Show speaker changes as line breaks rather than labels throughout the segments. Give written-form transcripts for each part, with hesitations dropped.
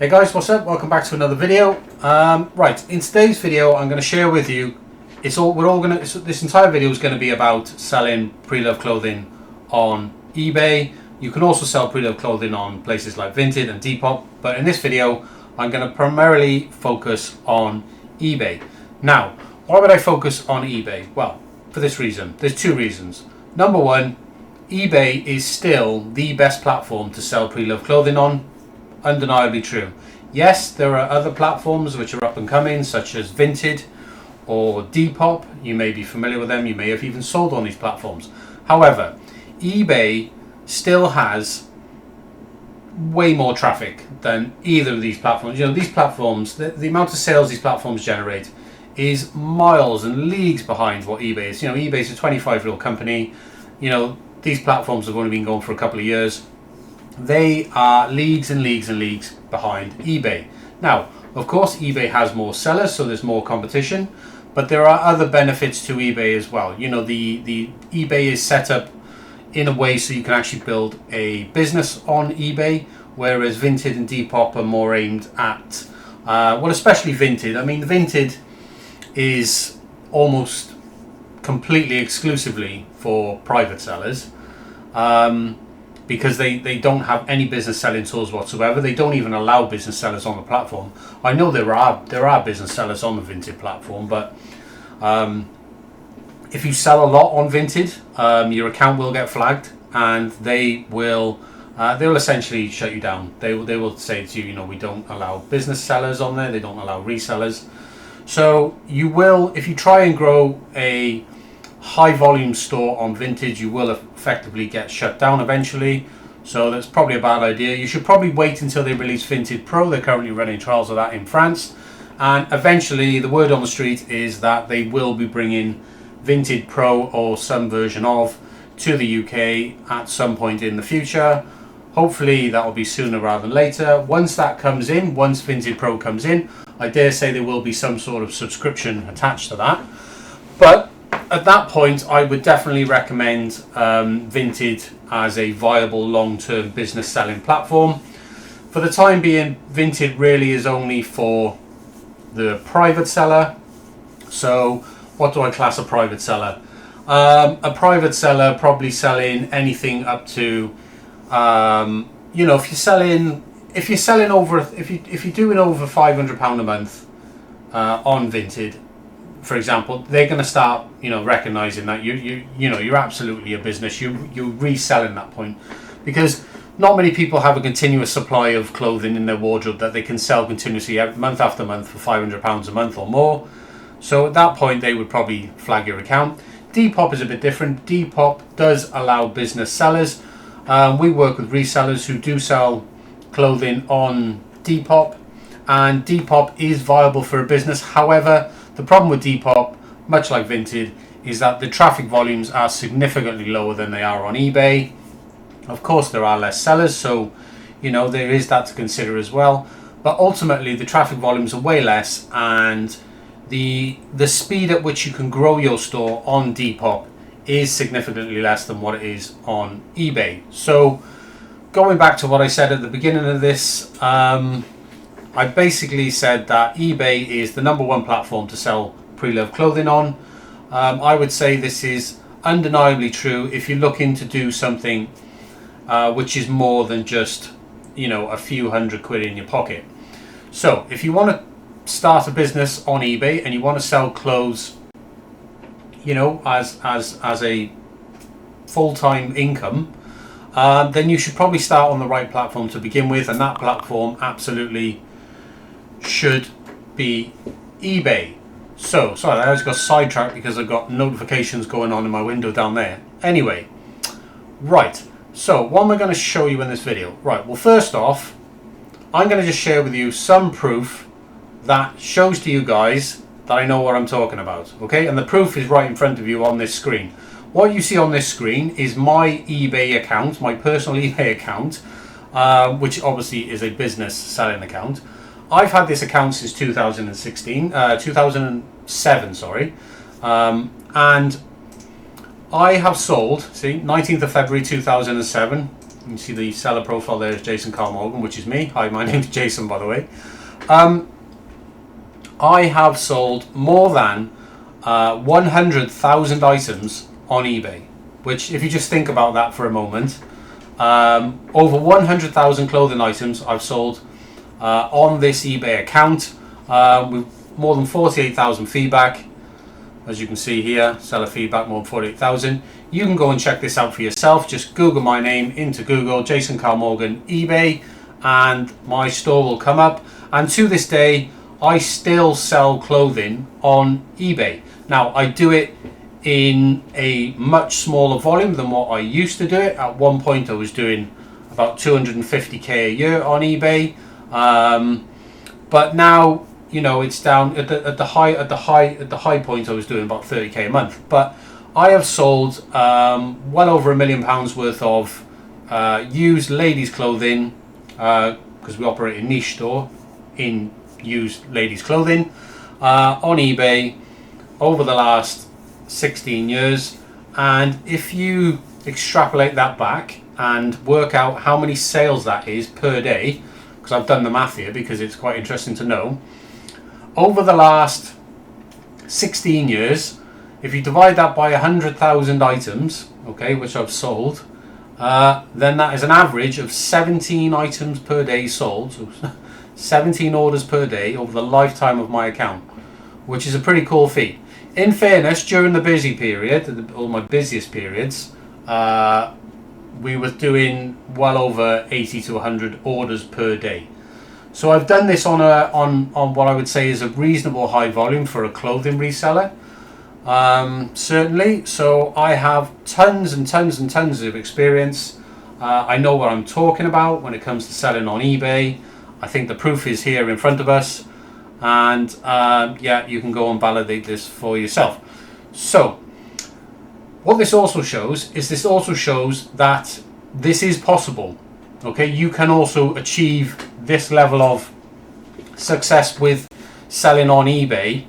Hey guys, what's up? Welcome back to another video. Right, in today's video, I'm going to share with you. This entire video is going to be about selling pre-loved clothing on eBay. You can also sell pre-loved clothing on places like Vinted and Depop, but in this video, I'm going to primarily focus on eBay. Now, why would I focus on eBay? Well, for this reason. There's two reasons. Number one, eBay is still the best platform to sell pre-loved clothing on. Undeniably true. Yes, there are other platforms which are up and coming, such as Vinted or Depop. You may be familiar with them. You may have even sold on these platforms. However, eBay still has way more traffic than either of these platforms. You know, these platforms, the amount of sales these platforms generate is miles and leagues behind what eBay is. You know, eBay is a 25-year-old company. You know, these platforms have only been going for a couple of years. They are leagues and leagues and leagues behind eBay. Now, of course, eBay has more sellers, so there's more competition, but there are other benefits to eBay as well. You know, the eBay is set up in a way so you can actually build a business on eBay, whereas Vinted and Depop are more aimed at, well, especially Vinted. I mean, Vinted is almost completely exclusively for private sellers. Because they don't have any business selling tools whatsoever. They don't even allow business sellers on the platform. I know there are business sellers on the Vinted platform, but if you sell a lot on Vinted, your account will get flagged, and they will essentially shut you down. They will say to you, you know, we don't allow business sellers on there. They don't allow resellers. So you will, if you try and grow a high volume store on Vinted, you will effectively get shut down eventually. So that's probably a bad idea. You should probably wait until they release Vinted Pro. They're currently running trials of that in France, and eventually the word on the street is that they will be bringing Vinted Pro or some version of to the UK at some point in the future. Hopefully that will be sooner rather than later. Once that comes in, once Vinted Pro comes in, I dare say there will be some sort of subscription attached to that. But at that point, I would definitely recommend Vinted as a viable long-term business selling platform. For the time being, Vinted really is only for the private seller. So what do I class a private seller? A private seller probably selling anything up to, you know, if you're doing over £500 a month on Vinted, for example, they're going to start, you know, recognizing that you're absolutely a business. You're reselling that point, because not many people have a continuous supply of clothing in their wardrobe that they can sell continuously month after month for £500 a month or more. So at that point, they would probably flag your account. Depop is a bit different. Depop does allow business sellers. We work with resellers who do sell clothing on Depop, and Depop is viable for a business. However, the problem with Depop, much like Vinted, is that the traffic volumes are significantly lower than they are on eBay. Of course, there are less sellers, so you know there is that to consider as well. But ultimately, the traffic volumes are way less, and the speed at which you can grow your store on Depop is significantly less than what it is on eBay. So, going back to what I said at the beginning of this, I basically said that eBay is the number one platform to sell pre-loved clothing on. I would say this is undeniably true if you're looking to do something which is more than just, you know, a few £100 in your pocket. So if you want to start a business on eBay and you want to sell clothes, you know, as a full-time income, then you should probably start on the right platform to begin with, and that platform absolutely should be eBay. So, sorry, I just got sidetracked because I've got notifications going on in my window down there. Anyway, right, so what am I going to show you in this video? Right, well, first off, I'm going to just share with you some proof that shows to you guys that I know what I'm talking about, okay? And the proof is right in front of you on this screen. What you see on this screen is my eBay account, my personal eBay account, which obviously is a business selling account. I've had this account since 2007, sorry, and I have sold, see, 19th of February 2007, You can see the seller profile there is Jason Carl Morgan, which is me. Hi, my name's Jason, by the way. I have sold more than 100,000 items on eBay, which, if you just think about that for a moment, over 100,000 clothing items I've sold on this eBay account, with more than 48,000 feedback. As you can see here, seller feedback, more than 48,000. You can go and check this out for yourself. Just Google my name into Google, Jason Carl Morgan eBay, and my store will come up. And to this day, I still sell clothing on eBay. Now, I do it in a much smaller volume than what I used to do it. At one point, I was doing about 250k a year on eBay, but now, you know, it's down at the high point. I was doing about 30k a month. But I have sold well over £1 million worth of used ladies' clothing, because we operate a niche store in used ladies' clothing on eBay over the last 16 years. And if you extrapolate that back and work out how many sales that is per day, because I've done the math here because it's quite interesting to know, over the last 16 years, if you divide that by 100,000 items, okay, which I've sold, then that is an average of 17 items per day sold, so 17 orders per day over the lifetime of my account, which is a pretty cool feat. In fairness, during the busy period, all my busiest periods, we were doing well over 80 to 100 orders per day. So I've done this on what I would say is a reasonable high volume for a clothing reseller, certainly. So I have tons and tons and tons of experience. I know what I'm talking about when it comes to selling on eBay. I think the proof is here in front of us, and yeah, you can go and validate this for yourself. So what this also shows is that this is possible. Okay, you can also achieve this level of success with selling on eBay.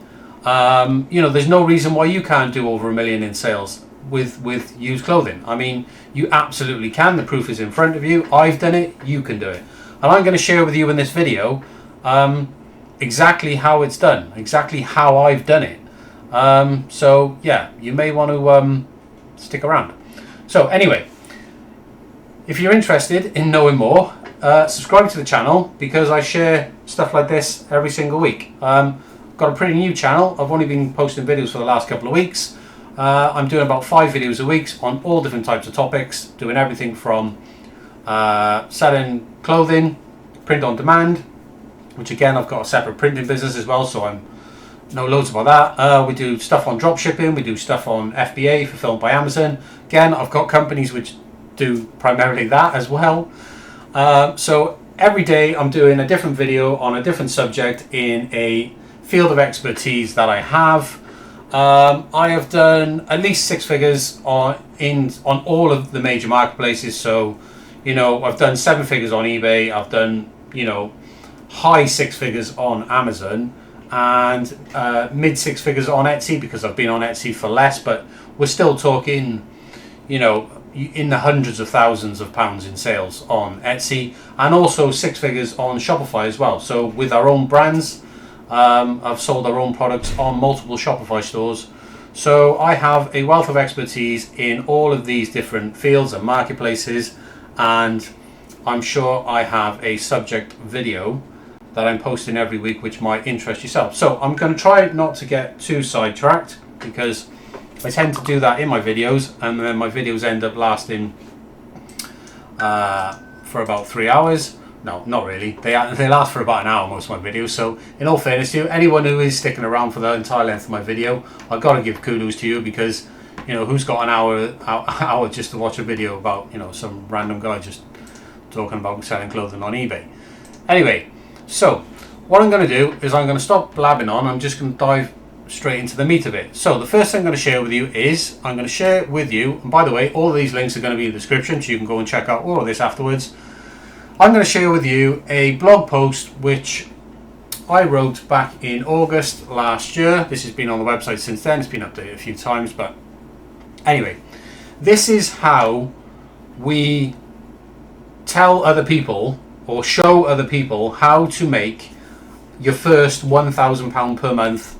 You know, there's no reason why you can't do over $1 million in sales with used clothing. I mean, you absolutely can. The proof is in front of you. I've done it. You can do it. And I'm going to share with you in this video exactly how it's done, exactly how I've done it. So yeah, you may want to stick around. So anyway, if you're interested in knowing more, subscribe to the channel, because I share stuff like this every single week. Got a pretty new channel. I've only been posting videos for the last couple of weeks. I'm doing about 5 videos a week on all different types of topics, doing everything from selling clothing, print on demand, which again, I've got a separate printing business as well, so I know loads about that. We do stuff on drop shipping, we do stuff on FBA, fulfilled by Amazon. Again, I've got companies which do primarily that as well. So every day I'm doing a different video on a different subject in a field of expertise that I have. I have done at least 6 figures on all of the major marketplaces. So, you know, I've done 7 figures on eBay. I've done, you know, high 6 figures on Amazon, and mid 6 figures on Etsy, because I've been on Etsy for less, but we're still talking, you know, in the hundreds of thousands of pounds in sales on Etsy, and also 6 figures on Shopify as well. So with our own brands, I've sold our own products on multiple Shopify stores. So I have a wealth of expertise in all of these different fields and marketplaces, and I'm sure I have a subject video that I'm posting every week which might interest yourself. So I'm going to try not to get too sidetracked, because I tend to do that in my videos, and then my videos end up lasting for about 3 hours. No, not really. They last for about an hour, most of my videos. So in all fairness to you, anyone who is sticking around for the entire length of my video, I've got to give kudos to you, because, you know, who's got an hour just to watch a video about, you know, some random guy just talking about selling clothing on eBay. Anyway, so what I'm going to do is I'm going to stop blabbing on. I'm just going to dive straight into the meat of it. So the first thing I'm going to share with you is, I'm going to share with you, and by the way, all of these links are going to be in the description, so you can go and check out all of this afterwards. I'm going to share with you a blog post which I wrote back in August last year. This has been on the website since then. It's been updated a few times, but anyway, this is how we tell other people or show other people how to make your first £1,000 per month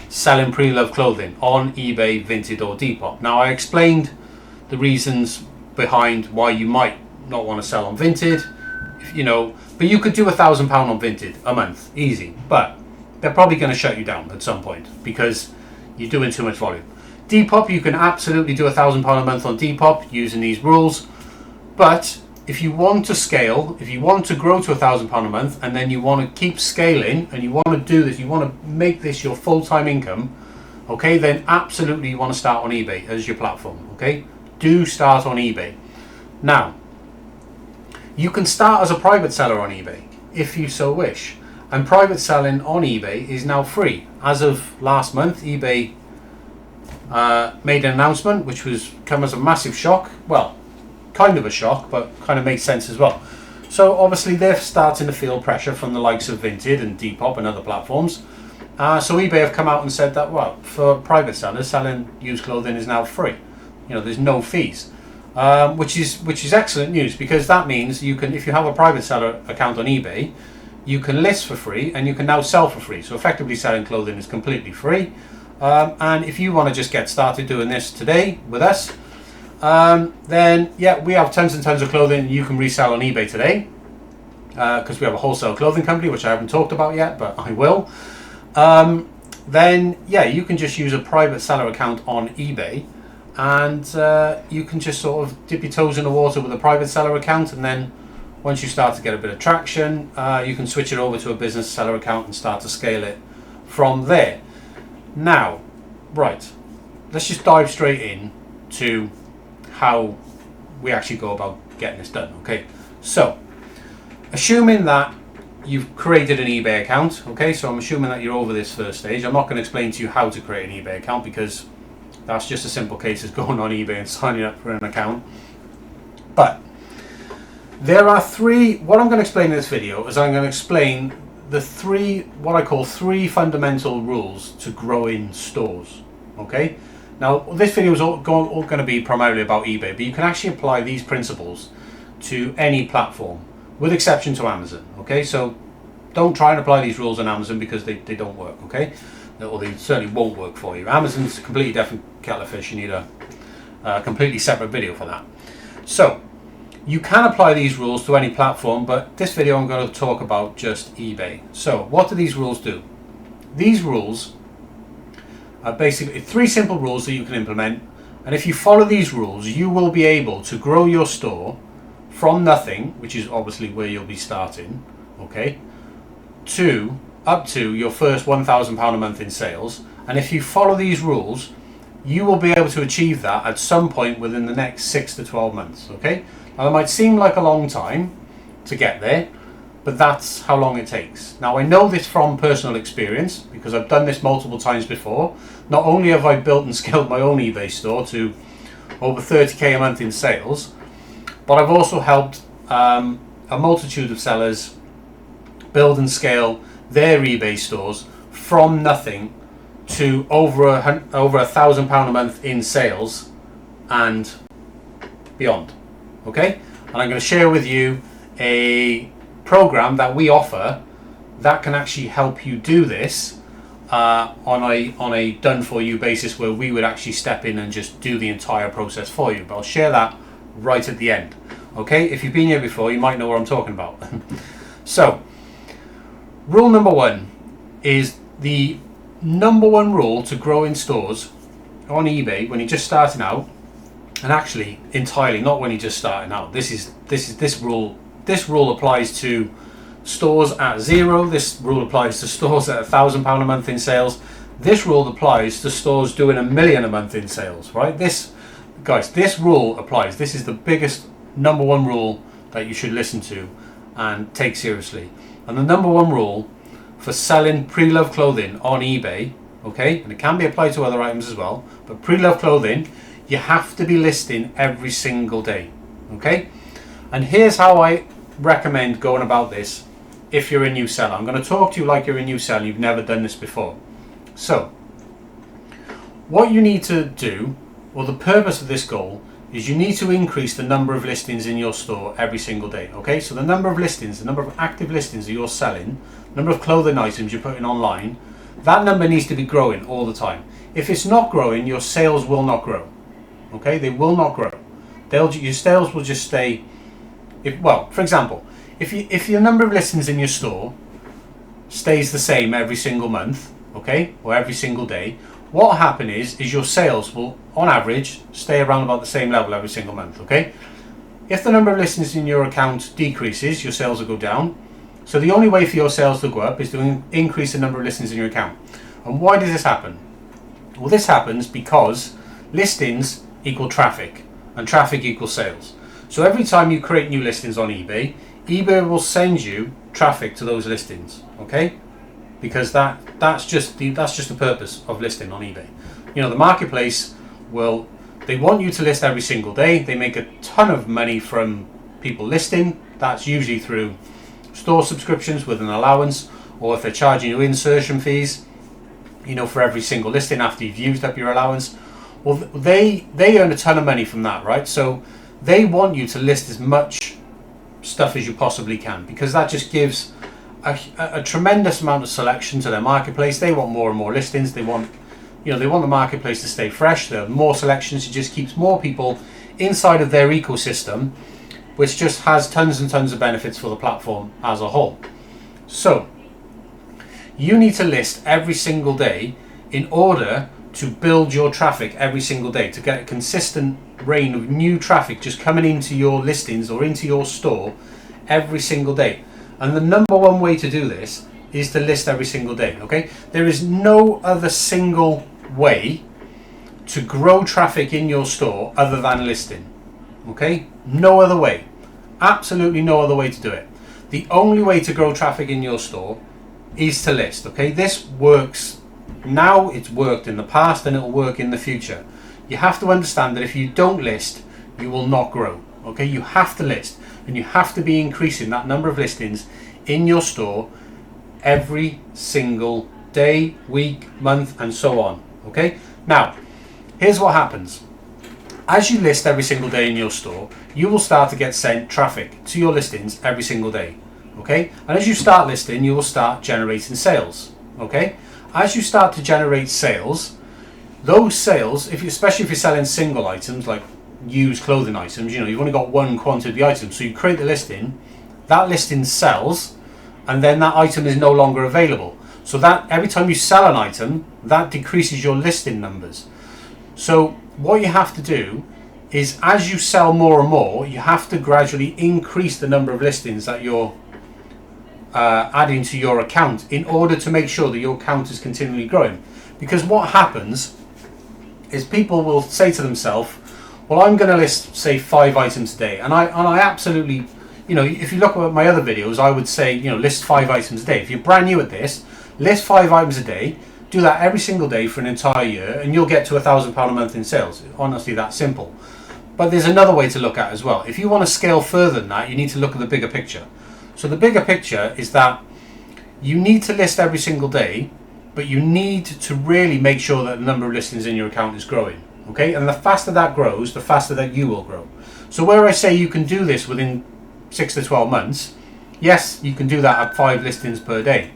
selling pre-loved clothing on eBay, Vinted or Depop. Now, I explained the reasons behind why you might not want to sell on Vinted, but you could do £1,000 on Vinted a month, easy. But they're probably going to shut you down at some point because you're doing too much volume. Depop, you can absolutely do £1,000 a month on Depop using these rules. But if you want to scale, if you want to grow to £1,000 a month, and then you want to keep scaling, and you want to do this, you want to make this your full-time income, okay, then absolutely you want to start on eBay as your platform, okay? Do start on eBay. Now, you can start as a private seller on eBay if you so wish, and private selling on eBay is now free. As of last month, eBay made an announcement which was come as a massive shock. Well, kind of a shock, but kind of makes sense as well. So obviously they're starting to feel pressure from the likes of Vinted and Depop and other platforms. So eBay have come out and said that, well, for private sellers, selling used clothing is now free. There's no fees, which is excellent news, because that means you can, if you have a private seller account on eBay, you can list for free and you can now sell for free. So effectively selling clothing is completely free. And if you want to just get started doing this today with us, then yeah, we have tons and tons of clothing you can resell on eBay today, because we have a wholesale clothing company, which I haven't talked about yet, but I will. Then yeah, you can just use a private seller account on eBay, and you can just sort of dip your toes in the water with a private seller account, and then once you start to get a bit of traction, you can switch it over to a business seller account and start to scale it from there. Now, right, let's just dive straight in to how we actually go about getting this done. Okay, so assuming that you've created an eBay account, okay, so I'm assuming that you're over this first stage. I'm not going to explain to you how to create an eBay account, because that's just a simple case of going on eBay and signing up for an account. But there are what I'm going to explain in this video is I'm going to explain the what I call three fundamental rules to growing stores. Okay, now this video is all going to be primarily about eBay, but you can actually apply these principles to any platform, with exception to Amazon. Okay, so don't try and apply these rules on Amazon, because they don't work. Okay, or they certainly won't work for you. Amazon's a completely different kettle of fish. You need a completely separate video for that. So you can apply these rules to any platform, but this video I'm going to talk about just eBay. So what do these rules do? These rules are basically three simple rules that you can implement, and if you follow these rules, you will be able to grow your store from nothing, which is obviously where you'll be starting, okay, to up to your first £1,000 a month in sales. And if you follow these rules, you will be able to achieve that at some point within the next 6 to 12 months. Okay, now that might seem like a long time to get there, but that's how long it takes. Now, I know this from personal experience, because I've done this multiple times before. Not only have I built and scaled my own eBay store to over 30k a month in sales, but I've also helped a multitude of sellers build and scale their eBay stores from nothing to over £1,000 a month in sales and beyond. Okay, and I'm going to share with you a program that we offer that can actually help you do this on a done for you basis, where we would actually step in and just do the entire process for you. But I'll share that right at the end. Okay, if you've been here before, you might know what I'm talking about. So rule number one is the number one rule to grow in stores on eBay when you're just starting out, and actually entirely not when you're just starting out. This rule applies to stores at zero. This rule applies to stores at £1,000 a month in sales. This rule applies to stores doing $1 million a month in sales. Right? This rule applies. This is the biggest number one rule that you should listen to and take seriously. And the number one rule for selling pre-loved clothing on eBay, okay, and it can be applied to other items as well, but pre-loved clothing, you have to be listing every single day. Okay, and here's how I recommend going about this if you're a new seller. I'm going to talk to you like you're a new seller, you've never done this before. So what you need to do, or the purpose of this goal, is you need to increase the number of listings in your store every single day. Okay, so the number of listings, the number of active listings that you're selling, number of clothing items you're putting online, that number needs to be growing all the time. If it's not growing, your sales will not grow. Okay, they will not grow. Your sales will just stay. For example, if your number of listings in your store stays the same every single month, okay, or every single day, what will happen is your sales will, on average, stay around about the same level every single month. Okay, if the number of listings in your account decreases, your sales will go down. So the only way for your sales to go up is to increase the number of listings in your account. And why does this happen? Well, this happens because listings equal traffic, and traffic equals sales. So every time you create new listings on eBay, eBay will send you traffic to those listings. Okay, because that's just the purpose of listing on eBay. You know, the marketplace they want you to list every single day. They make a ton of money from people listing. That's usually through store subscriptions with an allowance, or if they're charging you insertion fees, you know, for every single listing after you've used up your allowance. Well, they earn a ton of money from that, right? So they want you to list as much stuff as you possibly can, because that just gives a tremendous amount of selection to their marketplace. They want more and more listings. They want the marketplace to stay fresh. There are more selections. It just keeps more people inside of their ecosystem, which just has tons and tons of benefits for the platform as a whole. So you need to list every single day in order to build your traffic every single day, to get a consistent rain of new traffic just coming into your listings or into your store every single day. And the number one way to do this is to list every single day. Okay, there is no other single way to grow traffic in your store other than listing. Okay, no other way, absolutely no other way to do it. The only way to grow traffic in your store is to list. Okay, this works now, it's worked in the past, and it will work in the future. You have to understand that if you don't list, you will not grow. Okay, you have to list, and you have to be increasing that number of listings in your store every single day, week, month, and so on. Okay, now here's what happens. As you list every single day in your store, you will start to get sent traffic to your listings every single day. Okay, and as you start listing, you will start generating sales. Okay, as you start to generate sales, those sales, especially if you're selling single items like used clothing items, you know, you've only got one quantity item, so you create the listing, that listing sells, and then that item is no longer available. So that every time you sell an item, that decreases your listing numbers. So what you have to do is, as you sell more and more, you have to gradually increase the number of listings that you're adding to your account in order to make sure that your account is continually growing. Because what happens is people will say to themselves, well, I'm going to list, say, 5 items a day, and I absolutely, you know, if you look at my other videos, I would say, you know, list 5 items a day. If you're brand new at this, list 5 items a day, do that every single day for an entire year, and you'll get to £1,000 a month in sales. Honestly, that simple. But there's another way to look at it as well. If you want to scale further than that, you need to look at the bigger picture. So the bigger picture is that you need to list every single day, but you need to really make sure that the number of listings in your account is growing. Okay, and the faster that grows, the faster that you will grow. So where I say you can do this within 6 to 12 months, yes, you can do that at 5 listings per day.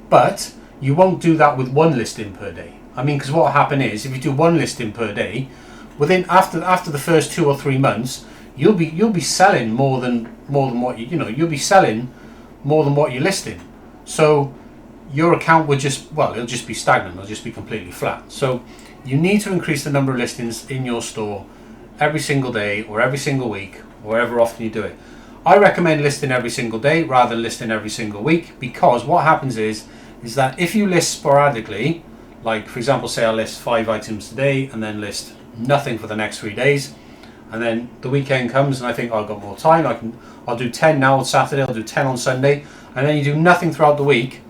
But you won't do that with 1 listing per day. I mean, because what will happen is, if you do 1 listing per day, after the first 2 or 3 months, you'll be selling more than what you'll be selling more than what you're listing. So your account would it'll just be stagnant. It'll just be completely flat. So you need to increase the number of listings in your store every single day, or every single week, or however often you do it. I recommend listing every single day rather than listing every single week, because what happens is that if you list sporadically, like for example, say I list 5 items today and then list nothing for the next 3 days, and then the weekend comes and I think, I've got more time, I'll do 10 now on Saturday, I'll do 10 on Sunday, and then you do nothing throughout the week.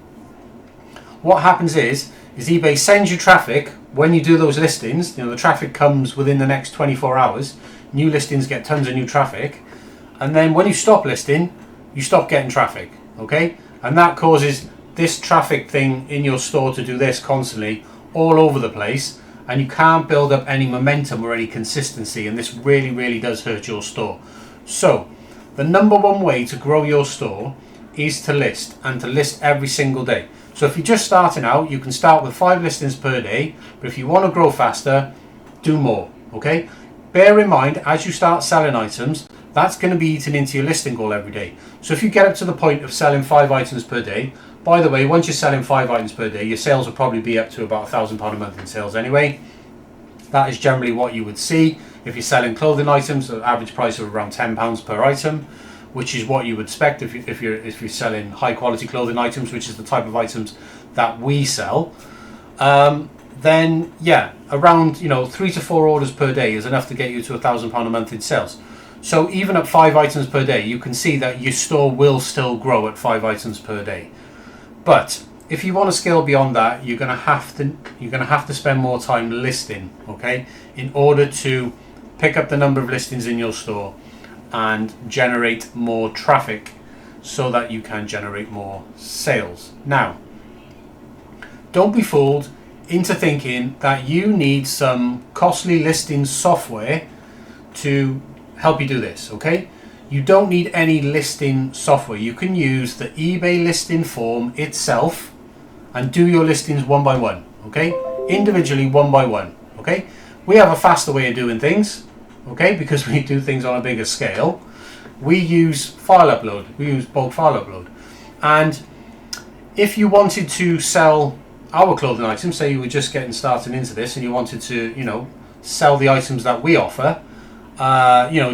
What happens is eBay sends you traffic when you do those listings. You know, the traffic comes within the next 24 hours. New listings get tons of new traffic, and then when you stop listing, you stop getting traffic. Okay, and that causes this traffic thing in your store to do this constantly all over the place, and you can't build up any momentum or any consistency, and this really, really does hurt your store. So the number one way to grow your store is to list, and to list every single day. So if you're just starting out, you can start with 5 listings per day, but if you want to grow faster, do more. Okay, bear in mind, as you start selling items, that's going to be eaten into your listing goal every day. So if you get up to the point of selling 5 items per day, by the way, once you're selling 5 items per day, your sales will probably be up to about £1,000 a month in sales anyway. That is generally what you would see. If you're selling clothing items, the average price of around £10 per item, which is what you would expect if you're selling high quality clothing items, which is the type of items that we sell. Then yeah, around 3 to 4 orders per day is enough to get you to £1,000 a month in sales. So even at 5 items per day, you can see that your store will still grow at 5 items per day. But if you want to scale beyond that, you're gonna have to spend more time listing, okay, in order to pick up the number of listings in your store and generate more traffic so that you can generate more sales. Now, don't be fooled into thinking that you need some costly listing software to help you do this, okay? You don't need any listing software. You can use the eBay listing form itself and do your listings one by one, okay? Individually, one by one, okay? We have a faster way of doing things, okay? Because we do things on a bigger scale. We use file upload. We use bulk file upload. And if you wanted to sell our clothing items, say you were just getting started into this and you wanted to, sell the items that we offer,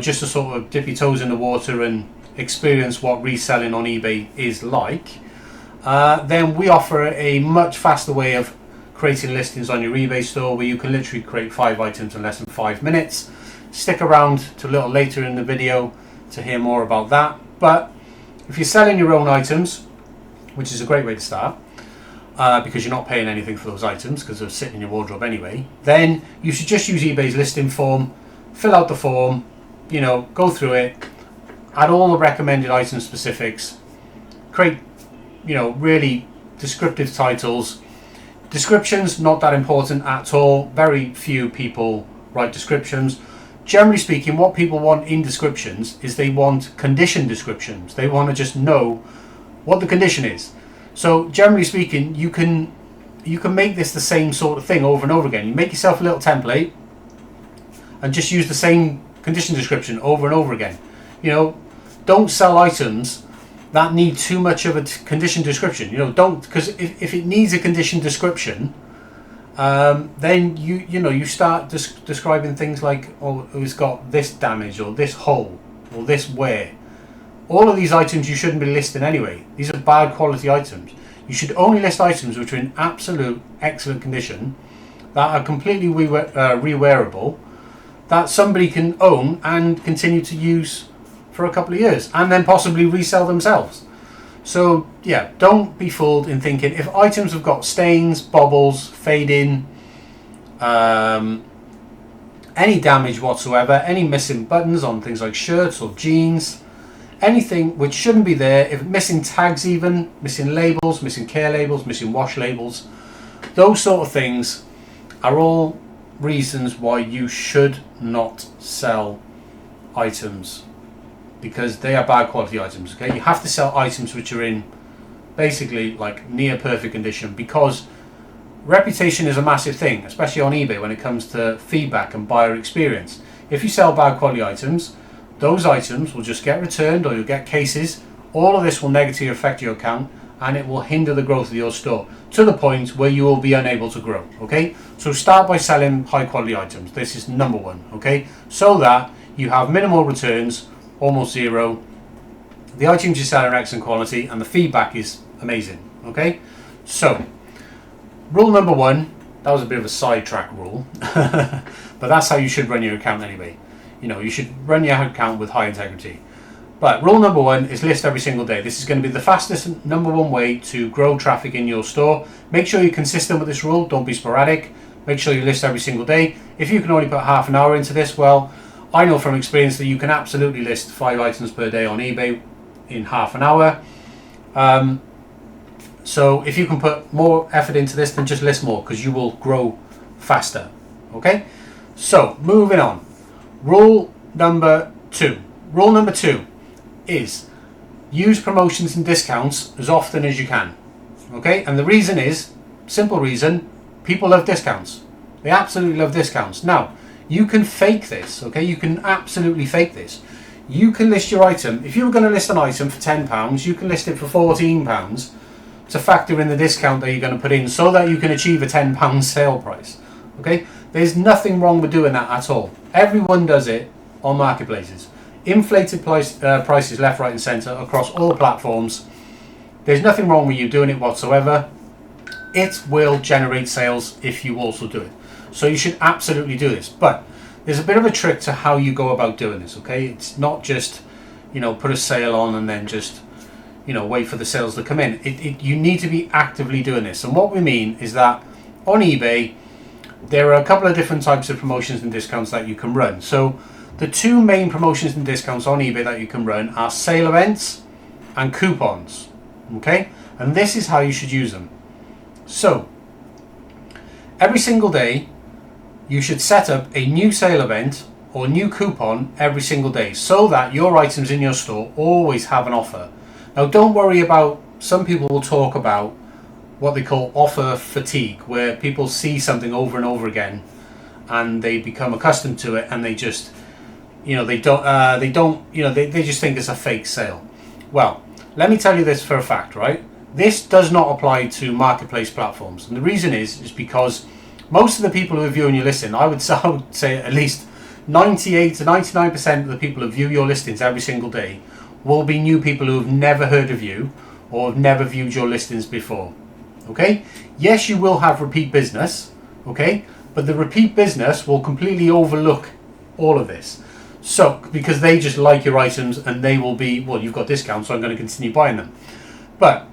just to sort of dip your toes in the water and experience what reselling on eBay is like, then we offer a much faster way of creating listings on your eBay store, where you can literally create 5 items in less than 5 minutes. Stick around to a little later in the video to hear more about that. But if you're selling your own items, which is a great way to start, because you're not paying anything for those items because they're sitting in your wardrobe anyway, then you should just use eBay's listing form, fill out the form, go through it, add all the recommended item specifics, create, really descriptive titles. Descriptions, not that important at all. Very few people write descriptions. Generally speaking, what people want in descriptions is they want condition descriptions. They want to just know what the condition is. So generally speaking, you can make this the same sort of thing over and over again. You make yourself a little template and just use the same condition description over and over again. Don't sell items that need too much of a condition description. Don't, because if it needs a condition description, then you start describing things like, oh, it's got this damage or this hole or this wear. All of these items you shouldn't be listing anyway. These are bad quality items. You should only list items which are in absolute excellent condition, that are completely re-wearable, that somebody can own and continue to use for a couple of years and then possibly resell themselves. So yeah, don't be fooled in thinking if items have got stains, bobbles, fading, any damage whatsoever, any missing buttons on things like shirts or jeans, anything which shouldn't be there, if missing tags, even missing labels, missing care labels, missing wash labels, those sort of things are all reasons why you should not sell items, because they are bad quality items. Okay, you have to sell items which are in basically like near perfect condition, because reputation is a massive thing, especially on eBay when it comes to feedback and buyer experience. If you sell bad quality items, those items will just get returned or you'll get cases. All of this will negatively affect your account and it will hinder the growth of your store to the point where you will be unable to grow. Okay, so start by selling high quality items. This is number one, okay, so that you have minimal returns, almost zero. The items you sell are excellent quality and the feedback is amazing. Okay, so rule number one, that was a bit of a sidetrack rule, but that's how you should run your account anyway. You should run your account with high integrity. But rule number one is list every single day. This is going to be the fastest number one way to grow traffic in your store. Make sure you're consistent with this rule. Don't be sporadic. Make sure you list every single day. If you can only put half an hour into this, well, I know from experience that you can absolutely list 5 items per day on eBay in half an hour. So if you can put more effort into this, then just list more, because you will grow faster. Okay, so moving on. Rule number two. Rule number two is use promotions and discounts as often as you can. Okay, and the reason is, simple reason, people love discounts. They absolutely love discounts. Now, you can fake this, okay? You can absolutely fake this. You can list your item. If you were going to list an item for £10, you can list it for £14 to factor in the discount that you're going to put in so that you can achieve a £10 sale price. Okay? There's nothing wrong with doing that at all. Everyone does it on marketplaces. Inflated prices left, right and centre across all platforms. There's nothing wrong with you doing it whatsoever. It will generate sales if you also do it. So you should absolutely do this. But there's a bit of a trick to how you go about doing this, okay? It's not just, put a sale on and then just, wait for the sales to come in. You need to be actively doing this. And what we mean is that on eBay, there are a couple of different types of promotions and discounts that you can run. So the two main promotions and discounts on eBay that you can run are sale events and coupons, okay? And this is how you should use them. So every single day, you should set up a new sale event or new coupon every single day so that your items in your store always have an offer. Now, don't worry about, some people will talk about what they call offer fatigue, where people see something over and over again and they become accustomed to it and they just, they just think it's a fake sale. Well, let me tell you this for a fact, right? This does not apply to marketplace platforms. And the reason is because most of the people who are viewing your listing, I would say at least 98 to 99% of the people who view your listings every single day will be new people who have never heard of you or have never viewed your listings before. Okay? Yes, you will have repeat business, okay? But the repeat business will completely overlook all of this. So, because they just like your items and they will be, well, you've got discounts, so I'm going to continue buying them. But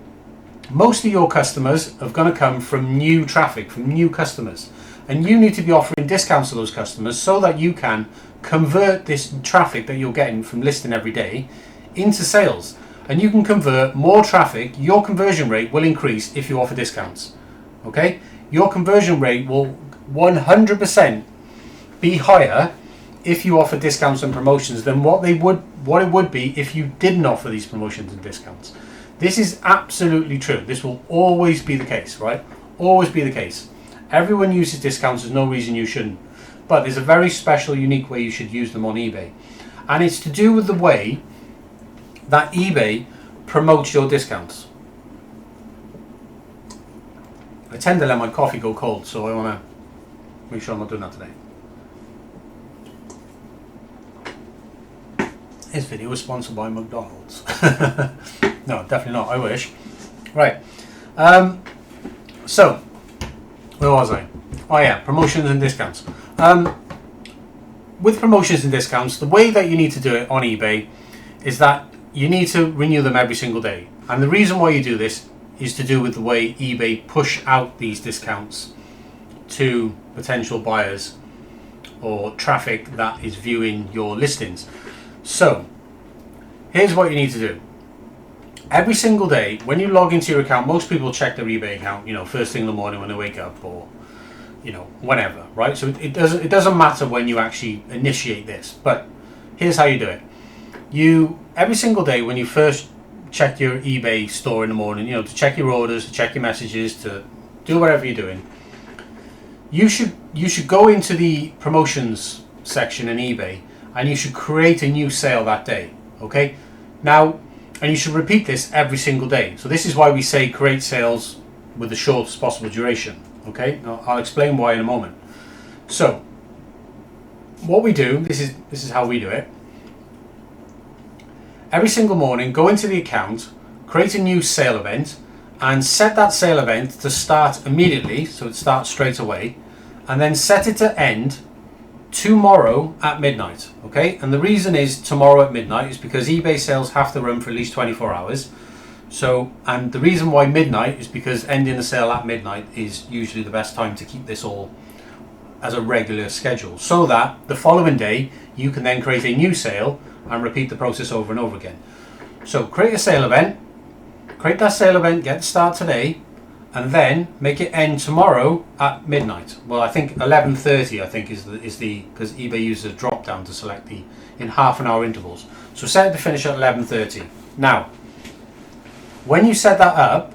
most of your customers are going to come from new traffic, from new customers. And you need to be offering discounts to those customers so that you can convert this traffic that you're getting from listing every day into sales. And you can convert more traffic. Your conversion rate will increase if you offer discounts. Okay? Your conversion rate will 100% be higher if you offer discounts and promotions than what it would be if you didn't offer these promotions and discounts. This is absolutely true. This will always be the case, right? Always be the case. Everyone uses discounts. There's no reason you shouldn't. But there's a very special, unique way you should use them on eBay. And it's to do with the way that eBay promotes your discounts. I tend to let my coffee go cold, so I want to make sure I'm not doing that today. This video is sponsored by McDonald's. No, definitely not. I wish. Right. So, where was I? Oh yeah, promotions and discounts. With promotions and discounts, the way that you need to do it on eBay is that you need to renew them every single day. And the reason why you do this is to do with the way eBay push out these discounts to potential buyers or traffic that is viewing your listings. So, here's what you need to do. Every single day, when you log into your account, most people check their eBay account, first thing in the morning when they wake up, or, whenever, right? So it doesn't matter when you actually initiate this, but here's how you do it. Every single day when you first check your eBay store in the morning, to check your orders, to check your messages, to do whatever you're doing, you should go into the promotions section in eBay and you should create a new sale that day, okay? Now, and you should repeat this every single day. So this is why we say create sales with the shortest possible duration, okay? Now, I'll explain why in a moment. So, what we do, this is how we do it. Every single morning, go into the account, create a new sale event, and set that sale event to start immediately, so it starts straight away, and then set it to end tomorrow at midnight, okay? And the reason is tomorrow at midnight is because eBay sales have to run for at least 24 hours. So, and the reason why midnight is because ending the sale at midnight is usually the best time to keep this all as a regular schedule, so that the following day you can then create a new sale and repeat the process over and over again. So create a sale event, get the start today, and then make it end tomorrow at midnight. Well, I think 11:30. I think is the because eBay uses a drop down to select the in half an hour intervals. So set it to finish at 11:30. Now, when you set that up,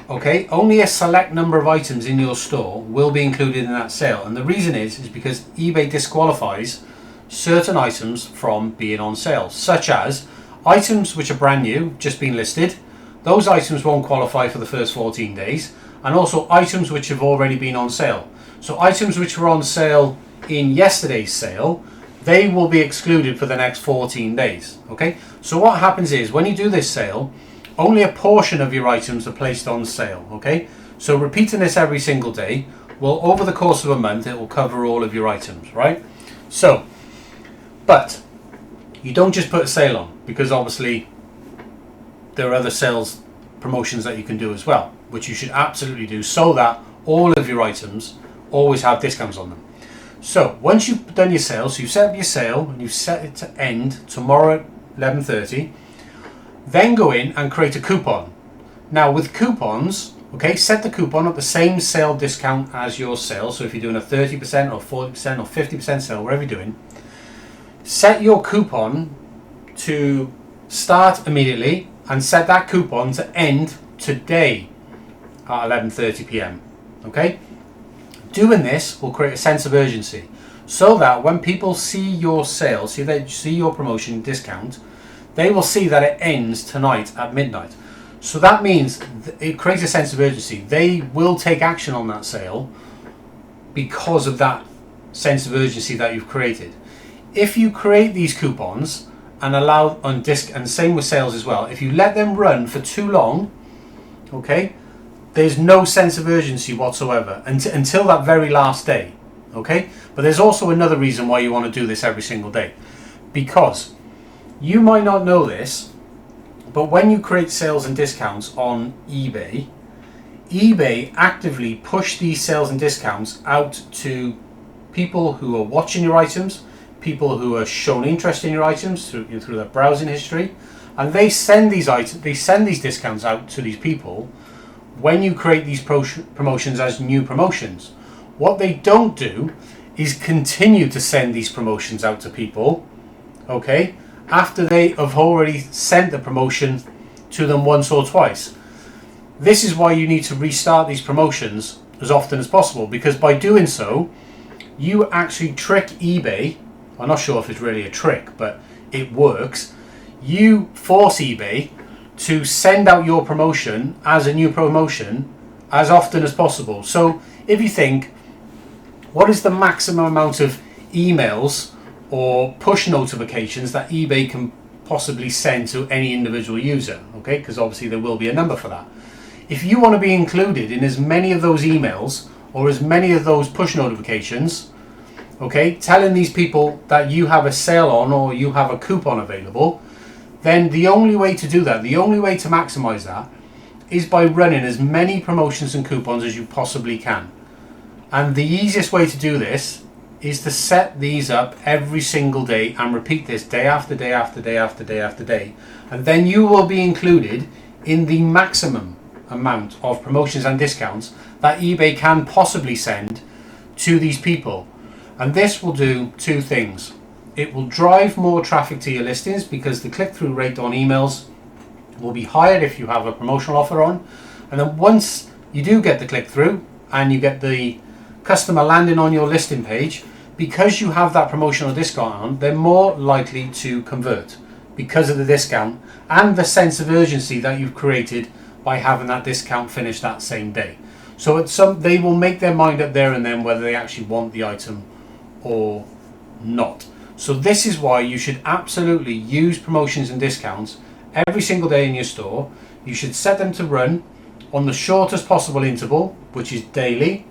okay, only a select number of items in your store will be included in that sale, and the reason is because eBay disqualifies certain items from being on sale, such as items which are brand new, just been listed. Those items won't qualify for the first 14 days, and also items which have already been on sale. So items which were on sale in yesterday's sale, they will be excluded for the next 14 days. Okay, so what happens is when you do this sale, only a portion of your items are placed on sale. Okay, so repeating this every single day, well, over the course of a month, it will cover all of your items, right? So, but you don't just put a sale on, because obviously there are other sales promotions that you can do as well, which you should absolutely do, so that all of your items always have discounts on them. So once you've done your sale, so you set up your sale and you set it to end tomorrow at 11:30, then go in and create a coupon. Now with coupons, okay, set the coupon at the same sale discount as your sale. So if you're doing a 30% or 40% or 50% sale, whatever you're doing, set your coupon to start immediately and set that coupon to end today at 11:30 p.m. Okay? Doing this will create a sense of urgency, so that when people see your sale, see your promotion discount, they will see that it ends tonight at midnight. So that means it creates a sense of urgency. They will take action on that sale because of that sense of urgency that you've created. If you create these coupons and allow on disc, and same with sales as well, if you let them run for too long, okay, there's no sense of urgency whatsoever until that very last day. Okay, but there's also another reason why you want to do this every single day, because you might not know this, but when you create sales and discounts on eBay, eBay actively push these sales and discounts out to people who are watching your items, people who are shown interest in your items through their browsing history, and they send these discounts out to these people when you create these promotions as new promotions. What they don't do is continue to send these promotions out to people, okay, after they have already sent the promotion to them once or twice. This is why you need to restart these promotions as often as possible, because by doing so, you actually trick eBay. I'm not sure if it's really a trick, but it works. You force eBay to send out your promotion as a new promotion as often as possible. So if you think, what is the maximum amount of emails or push notifications that eBay can possibly send to any individual user? Okay, because obviously there will be a number for that. If you want to be included in as many of those emails or as many of those push notifications, okay, telling these people that you have a sale on or you have a coupon available, then the only way to do that, the only way to maximize that, is by running as many promotions and coupons as you possibly can. And the easiest way to do this is to set these up every single day and repeat this day after day after day after day after day. And then you will be included in the maximum amount of promotions and discounts that eBay can possibly send to these people. And this will do two things. It will drive more traffic to your listings, because the click-through rate on emails will be higher if you have a promotional offer on. And then once you do get the click-through and you get the customer landing on your listing page, because you have that promotional discount on, they're more likely to convert because of the discount and the sense of urgency that you've created by having that discount finish that same day. So they will make their mind up there and then whether they actually want the item or not. So this is why you should absolutely use promotions and discounts every single day in your store. You should set them to run on the shortest possible interval, which is daily.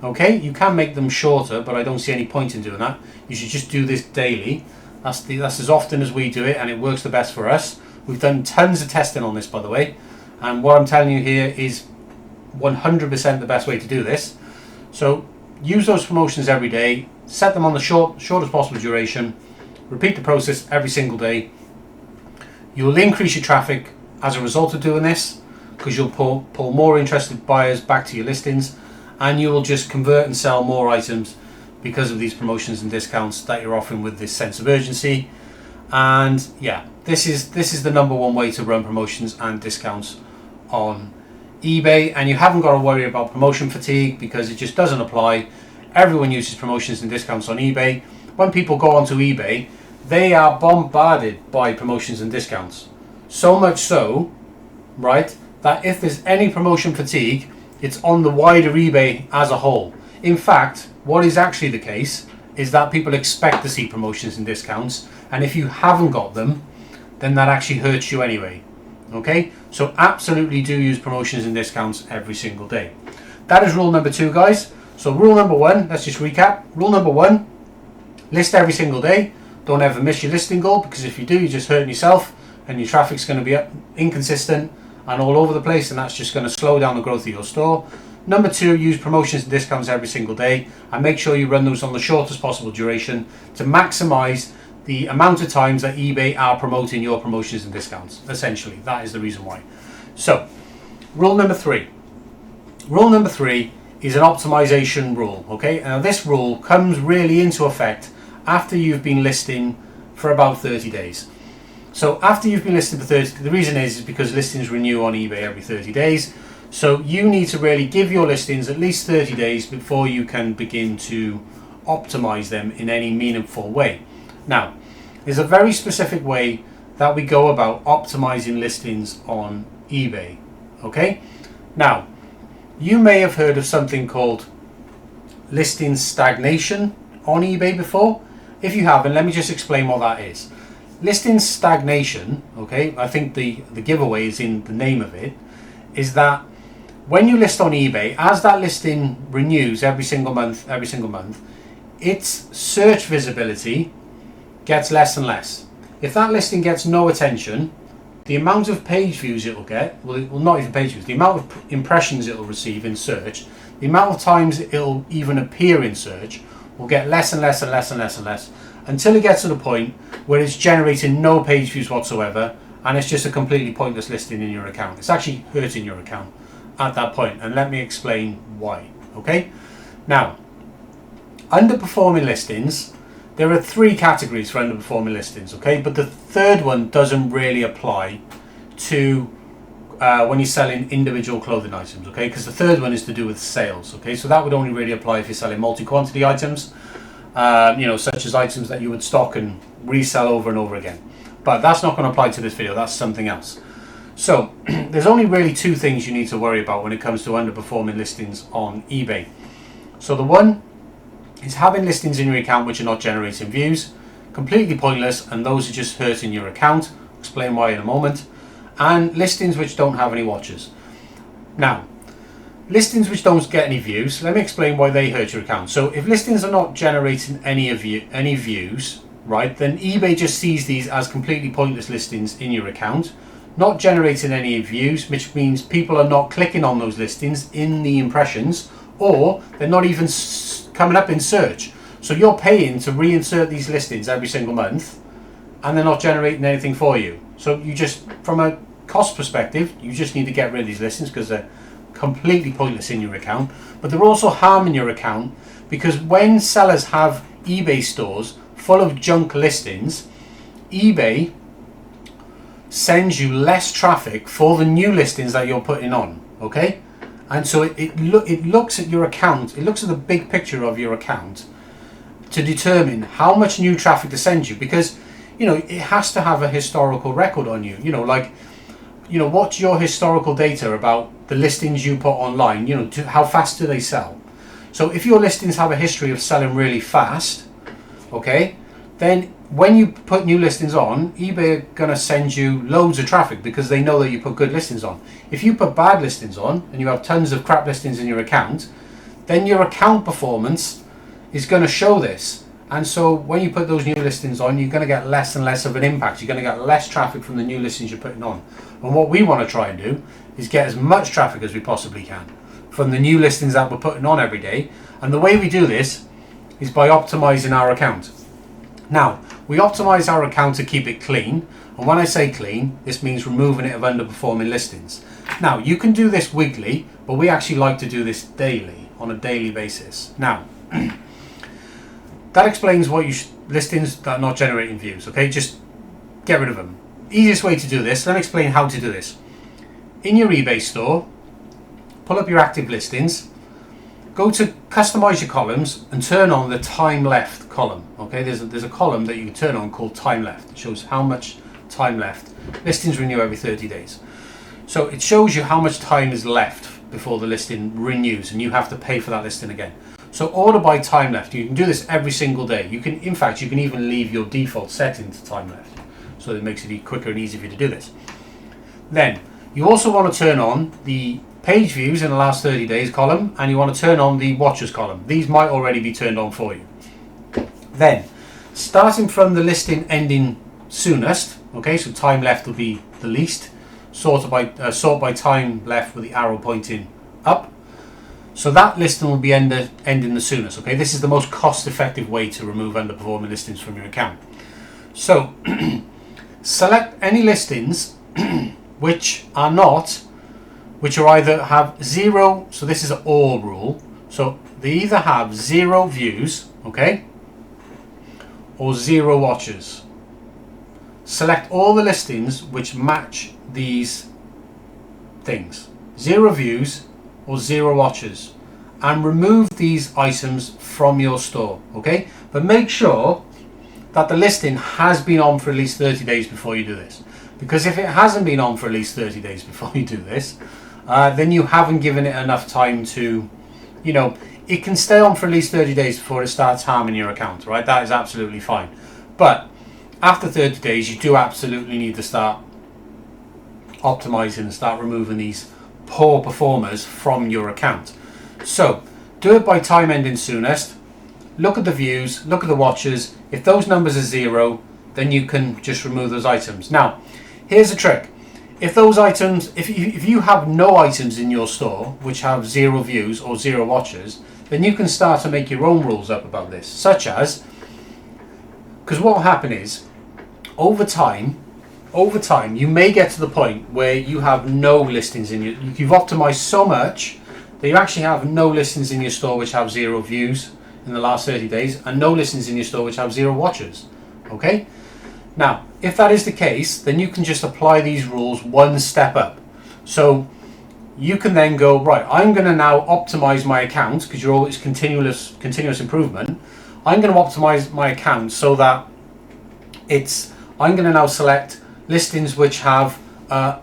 Okay, you can make them shorter, but I don't see any point in doing that. You should just do this daily. That's as often as we do it, and it works the best for us. We've done tons of testing on this, by the way, and what I'm telling you here is 100% the best way to do this. So use those promotions every day, set them on the shortest possible duration, repeat the process every single day. You will increase your traffic as a result of doing this, because you'll pull more interested buyers back to your listings, and you will just convert and sell more items because of these promotions and discounts that you're offering with this sense of urgency. And yeah, this is the number one way to run promotions and discounts on eBay, and you haven't got to worry about promotion fatigue because it just doesn't apply. Everyone uses promotions and discounts on eBay. When people go onto eBay, they are bombarded by promotions and discounts. So much so, right, that if there's any promotion fatigue, it's on the wider eBay as a whole. In fact, what is actually the case is that people expect to see promotions and discounts, and if you haven't got them, then that actually hurts you anyway. Okay, so absolutely do use promotions and discounts every single day. That is rule number 2, guys. So rule number 1, let's just recap. Rule number 1, list every single day. Don't ever miss your listing goal, because if you do, you're just hurting yourself and your traffic's going to be inconsistent and all over the place, and that's just going to slow down the growth of your store. Number 2, use promotions and discounts every single day, and make sure you run those on the shortest possible duration to maximize the amount of times that eBay are promoting your promotions and discounts. Essentially, that is the reason why. So, rule number 3. Rule number 3 is an optimization rule. Okay, now this rule comes really into effect after you've been listing for about 30 days. So after you've been listed for 30, the reason is because listings renew on eBay every 30 days. So you need to really give your listings at least 30 days before you can begin to optimize them in any meaningful way. Now, there's a very specific way that we go about optimizing listings on eBay. Okay? Now, you may have heard of something called listing stagnation on eBay before. If you haven't, let me just explain what that is. Listing stagnation, okay, I think the giveaway is in the name of it, is that when you list on eBay, as that listing renews every single month, its search visibility gets less and less. If that listing gets no attention, the amount of page views it will get, well not even page views, the amount of impressions it will receive in search, the amount of times it will even appear in search will get less and less and less and less and less, until it gets to the point where it's generating no page views whatsoever, and it's just a completely pointless listing in your account. It's actually hurting your account at that point, and let me explain why. Okay, now, underperforming listings, there are 3 categories for underperforming listings, okay? But the third one doesn't really apply to when you're selling individual clothing items, okay? Because the third one is to do with sales, okay? So that would only really apply if you're selling multi-quantity items, such as items that you would stock and resell over and over again. But that's not going to apply to this video, that's something else. So, there's only really 2 things you need to worry about when it comes to underperforming listings on eBay. So the one is having listings in your account which are not generating views, completely pointless, and those are just hurting your account. I'll explain why in a moment. And listings which don't have any watchers. Now, listings which don't get any views, let me explain why they hurt your account. So if listings are not generating any views, right, then eBay just sees these as completely pointless listings in your account, not generating any views, which means people are not clicking on those listings in the impressions, or they're not even coming up in search. So you're paying to reinsert these listings every single month, and they're not generating anything for you. So you just, from a cost perspective, you just need to get rid of these listings because they're completely pointless in your account. But they're also harming your account, because when sellers have eBay stores full of junk listings, eBay sends you less traffic for the new listings that you're putting on, okay? And so it looks at your account, it looks at the big picture of your account to determine how much new traffic to send you, because, it has to have a historical record on you. What's your historical data about the listings you put online? How fast do they sell? So if your listings have a history of selling really fast, okay, then when you put new listings on, eBay are going to send you loads of traffic because they know that you put good listings on. If you put bad listings on and you have tons of crap listings in your account, then your account performance is going to show this. And so when you put those new listings on, you're going to get less and less of an impact. You're going to get less traffic from the new listings you're putting on. And what we want to try and do is get as much traffic as we possibly can from the new listings that we're putting on every day. And the way we do this is by optimizing our account. Now, we optimize our account to keep it clean. And when I say clean, this means removing it of underperforming listings. Now, you can do this weekly, but we actually like to do this daily, on a daily basis. Now, that explains what listings that are not generating views, okay? Just get rid of them. Easiest way to do this, let me explain how to do this. In your eBay store, pull up your active listings, go to customize your columns and turn on the time left column, okay? There's a column that you can turn on called time left. It shows how much time left. Listings renew every 30 days. So it shows you how much time is left before the listing renews, and you have to pay for that listing again. So order by time left. You can do this every single day. You can, in fact, you can even leave your default setting to time left, so it makes it quicker and easier for you to do this. Then you also want to turn on the page views in the last 30 days column, and you want to turn on the watchers column. These might already be turned on for you. Then, starting from the listing ending soonest, okay, so time left will be the least, sort by time left with the arrow pointing up. So that listing will be ending the soonest, okay? This is the most cost-effective way to remove underperforming listings from your account. So, select any listings which either have zero, so this is an all rule, so they either have 0 views, okay, or 0 watches. Select all the listings which match these things, 0 views or 0 watches, and remove these items from your store, okay? But make sure that the listing has been on for at least 30 days before you do this, because if it hasn't been on for at least 30 days before you do this, then you haven't given it enough time to, it can stay on for at least 30 days before it starts harming your account, right? That is absolutely fine. But after 30 days, you do absolutely need to start optimizing and start removing these poor performers from your account. So do it by time ending soonest. Look at the views, look at the watches. If those numbers are 0, then you can just remove those items. Now, here's a trick. If those items, if you have no items in your store which have 0 views or 0 watches, then you can start to make your own rules up about this, such as, because what will happen is, over time, you may get to the point where you have no listings in you've optimized so much that you actually have no listings in your store which have 0 views in the last 30 days, and no listings in your store which have 0 watches, okay? Now, if that is the case, then you can just apply these rules one step up. So you can then go, right, I'm going to now optimize my account, because you're always continuous improvement. I'm going to optimize my account so that I'm going to now select listings which have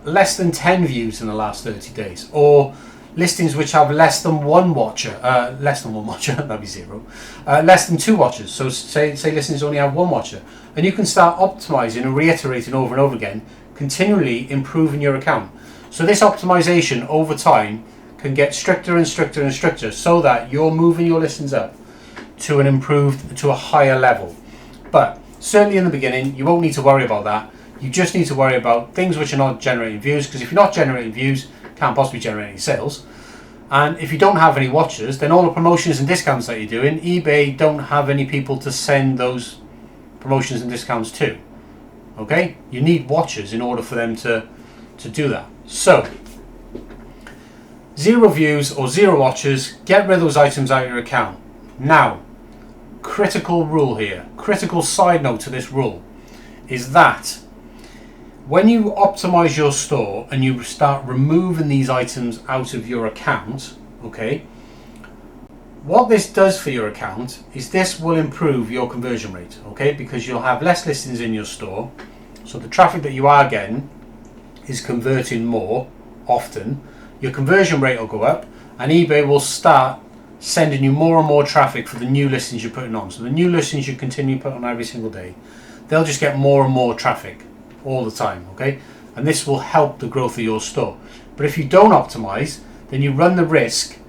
less than 10 views in the last 30 days, or listings which have less than one watcher, that'd be 0, less than 2 watchers. So say listings only have 1 watcher, and you can start optimizing and reiterating over and over again, continually improving your account. So this optimization over time can get stricter and stricter and stricter, so that you're moving your listings up to a higher level. But certainly in the beginning, you won't need to worry about that. You just need to worry about things which are not generating views, because if you're not generating views, can't possibly generate any sales. And if you don't have any watchers, then all the promotions and discounts that you're doing, eBay don't have any people to send those promotions and discounts to. Okay? You need watchers in order for them to do that. So, 0 views or 0 watchers, get rid of those items out of your account. Now, critical rule here, critical side note to this rule, is that when you optimize your store and you start removing these items out of your account, okay, what this does for your account is this will improve your conversion rate, okay, because you'll have less listings in your store, so the traffic that you are getting is converting more often. Your conversion rate will go up, and eBay will start sending you more and more traffic for the new listings you're putting on. So the new listings you continue putting on every single day, they'll just get more and more traffic all the time, okay? And this will help the growth of your store. But if you don't optimize, then you run the risk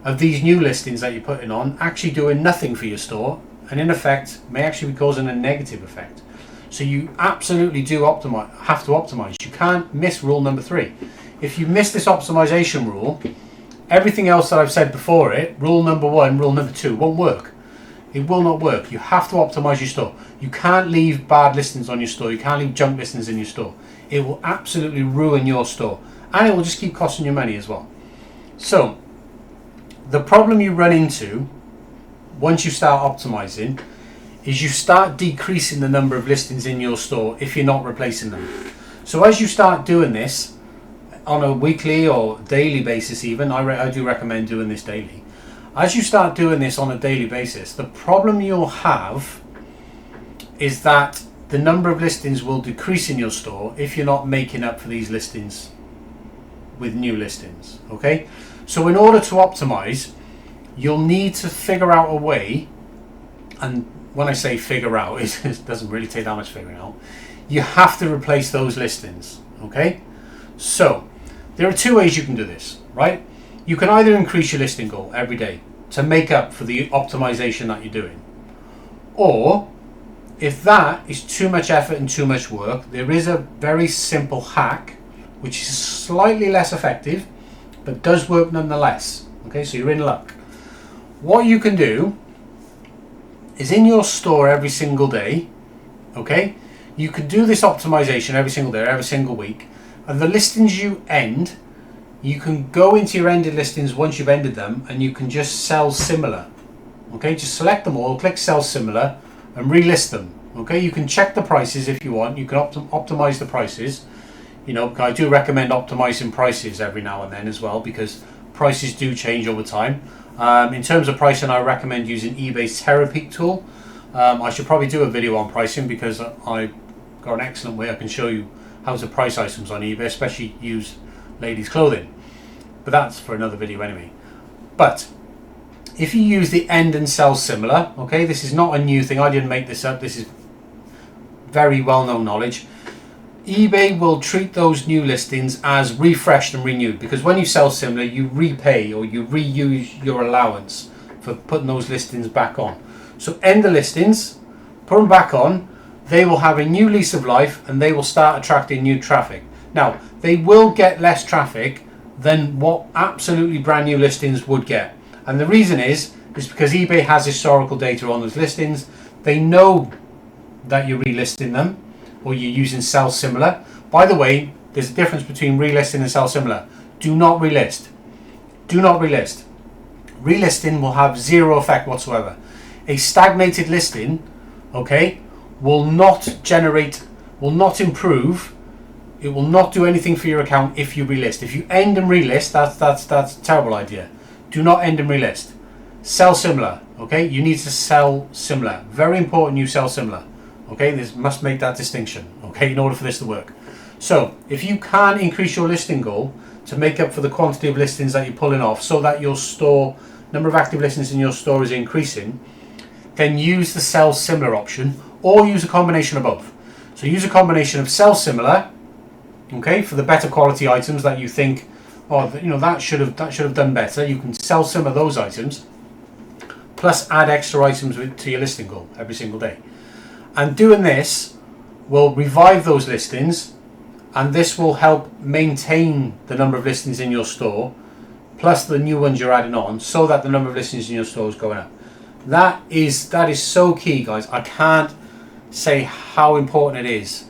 of these new listings that you're putting on actually doing nothing for your store, and in effect may actually be causing a negative effect. So you absolutely have to optimize. You can't miss rule number 3. If you miss this optimization rule, everything else that I've said before it, rule number 1, rule number 2, won't work. It will not work. You have to optimize your store. You can't leave bad listings on your store. You can't leave junk listings in your store. It will absolutely ruin your store. and it will just keep costing you money as well. So the problem you run into once you start optimizing is you start decreasing the number of listings in your store if you're not replacing them. So as you start doing this on a weekly or daily basis, even I do recommend doing this daily. As you start doing this on a daily basis, the problem you'll have is that the number of listings will decrease in your store if you're not making up for these listings with new listings. Okay, so in order to optimize, you'll need to figure out a way, and when I say figure out, it doesn't really take that much figuring out. You have to replace those listings. Okay, so there are two ways you can do this, right? You can either increase your listing goal every day to make up for the optimization that you're doing, or if that is too much effort and too much work, there is a very simple hack which is slightly less effective but does work nonetheless. Okay, so you're in luck. What you can do is in your store every single day, okay, you can do this optimization every single day, every single week, and the listings you end, you can go into your ended listings once you've ended them and you can just sell similar. Okay, just select them all, click sell similar and relist them. Okay, you can check the prices if you want, you can optimize the prices. You know, I do recommend optimizing prices every now and then as well, because prices do change over time. In terms of pricing, I recommend using eBay's TerraPeak tool. I should probably do a video on pricing because I've got an excellent way I can show you how to price items on eBay, especially used ladies' clothing. But that's for another video anyway. But if you use the end and sell similar, okay, this is not a new thing. I didn't make this up. This is very well-known knowledge. eBay will treat those new listings as refreshed and renewed, because when you sell similar, you repay or you reuse your allowance for putting those listings back on. So end the listings, put them back on, they will have a new lease of life and they will start attracting new traffic. Now, they will get less traffic than what absolutely brand new listings would get. And the reason is because eBay has historical data on those listings. They know that you're relisting them or you're using sell similar. By the way, there's a difference between relisting and sell similar. Do not relist. Do not relist. Relisting will have zero effect whatsoever. A stagnated listing, okay, will not generate, will not improve. It will not do anything for your account if you relist. If you end and relist, that's a terrible idea. Do not end and relist. Sell similar, okay? You need to sell similar. Very important you sell similar. Okay, this must make that distinction, okay, in order for this to work. So if you can increase your listing goal to make up for the quantity of listings that you're pulling off, so that your store, number of active listings in your store is increasing, then use the sell similar option, or use a combination of both. So use a combination of sell similar, okay, for the better quality items that you think, oh, you know, that should have done better. You can sell some of those items, plus add extra items to your listing goal every single day. And doing this will revive those listings, and this will help maintain the number of listings in your store, plus the new ones you're adding on, so that the number of listings in your store is going up. That is so key, guys. I can't say how important it is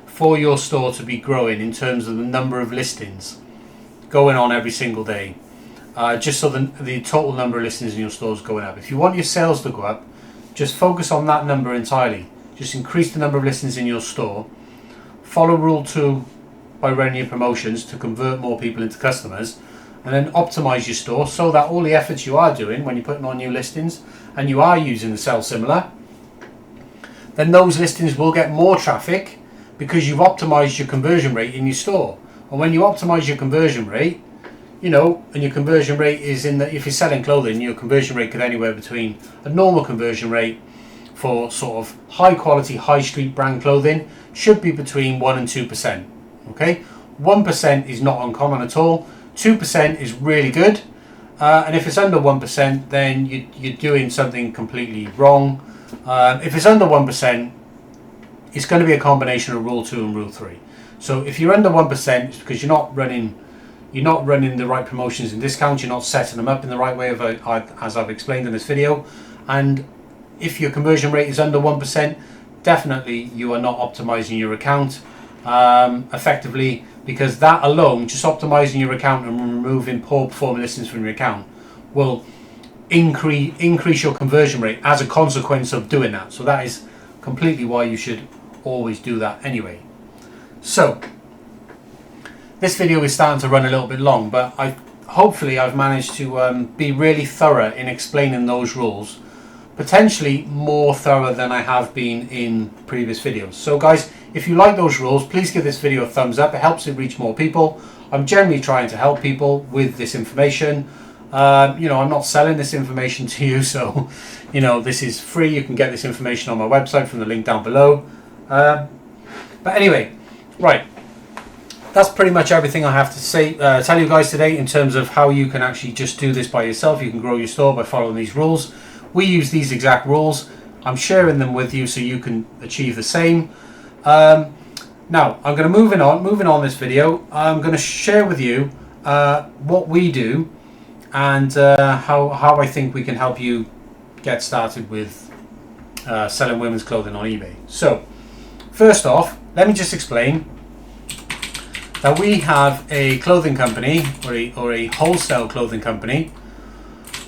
for your store to be growing in terms of the number of listings going on every single day, just so the total number of listings in your store is going up. If you want your sales to go up, just focus on that number entirely. Just increase the number of listings in your store. Follow rule 2 by running your promotions to convert more people into customers, and then optimize your store so that all the efforts you are doing when you're putting on new listings and you are using the sell similar, then those listings will get more traffic because you've optimized your conversion rate in your store. And when you optimize your conversion rate, you know, and your conversion rate is if you're selling clothing, your conversion rate could anywhere between a normal conversion rate for sort of high quality, high street brand clothing should be between 1% and 2%. Okay, 1% is not uncommon at all. 2% is really good, and if it's under 1%, then you're doing something completely wrong. If it's under 1%, it's going to be a combination of rule 2 and rule 3. So if you're under 1%, it's because you're not running the right promotions and discounts. You're not setting them up in the right way, as I've explained in this video. And if your conversion rate is under 1%, definitely you are not optimizing your account effectively. because that alone, just optimizing your account and removing poor performing listings from your account, will increase your conversion rate as a consequence of doing that. So that is completely why you should always do that anyway. So this video is starting to run a little bit long, but hopefully I've managed to be really thorough in explaining those rules, potentially more thorough than I have been in previous videos. So guys, if you like those rules, please give this video a thumbs up. It helps it reach more people. I'm generally trying to help people with this information. I'm not selling this information to you, so this is free. You can get this information on my website from the link down below. But anyway, right, that's pretty much everything I have to say tell you guys today in terms of how you can actually just do this by yourself. You can grow your store by following these rules. We use these exact rules. I'm sharing them with you so you can achieve the same. Now I'm going to moving on this video. I'm going to share with you what we do and how I think we can help you get started with selling women's clothing on eBay. So first off, let me just explain that we have a clothing company or a wholesale clothing company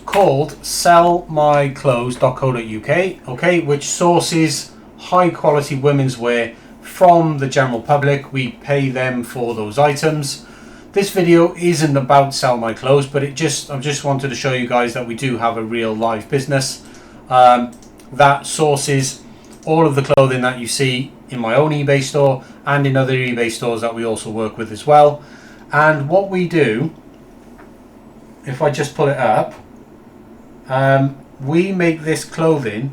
called sellmyclothes.co.uk, okay, which sources high quality women's wear from the general public. We pay them for those items. This video isn't about Sell My Clothes, but I just wanted to show you guys that we do have a real live business that sources all of the clothing that you see in my own eBay store and in other eBay stores that we also work with as well. And what we do, if I just pull it up, we make this clothing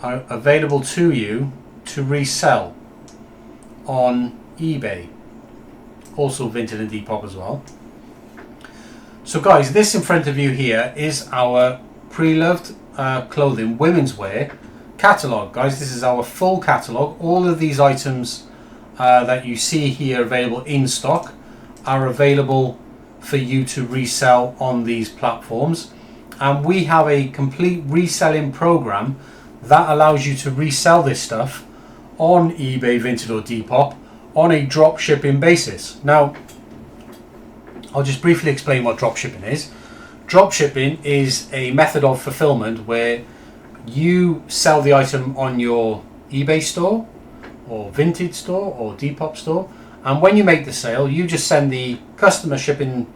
available to you to resell on eBay, also Vinted and Depop as well. So guys, this in front of you here is our Preloved clothing women's wear catalogue. Guys, this is our full catalogue. All of these items that you see here available in stock are available for you to resell on these platforms, and we have a complete reselling program that allows you to resell this stuff on eBay, Vinted or Depop on a drop shipping basis. Now I'll just briefly explain what drop shipping is. Drop shipping is a method of fulfillment where you sell the item on your eBay store or Vinted store or Depop store, and when you make the sale, you just send the customer shipping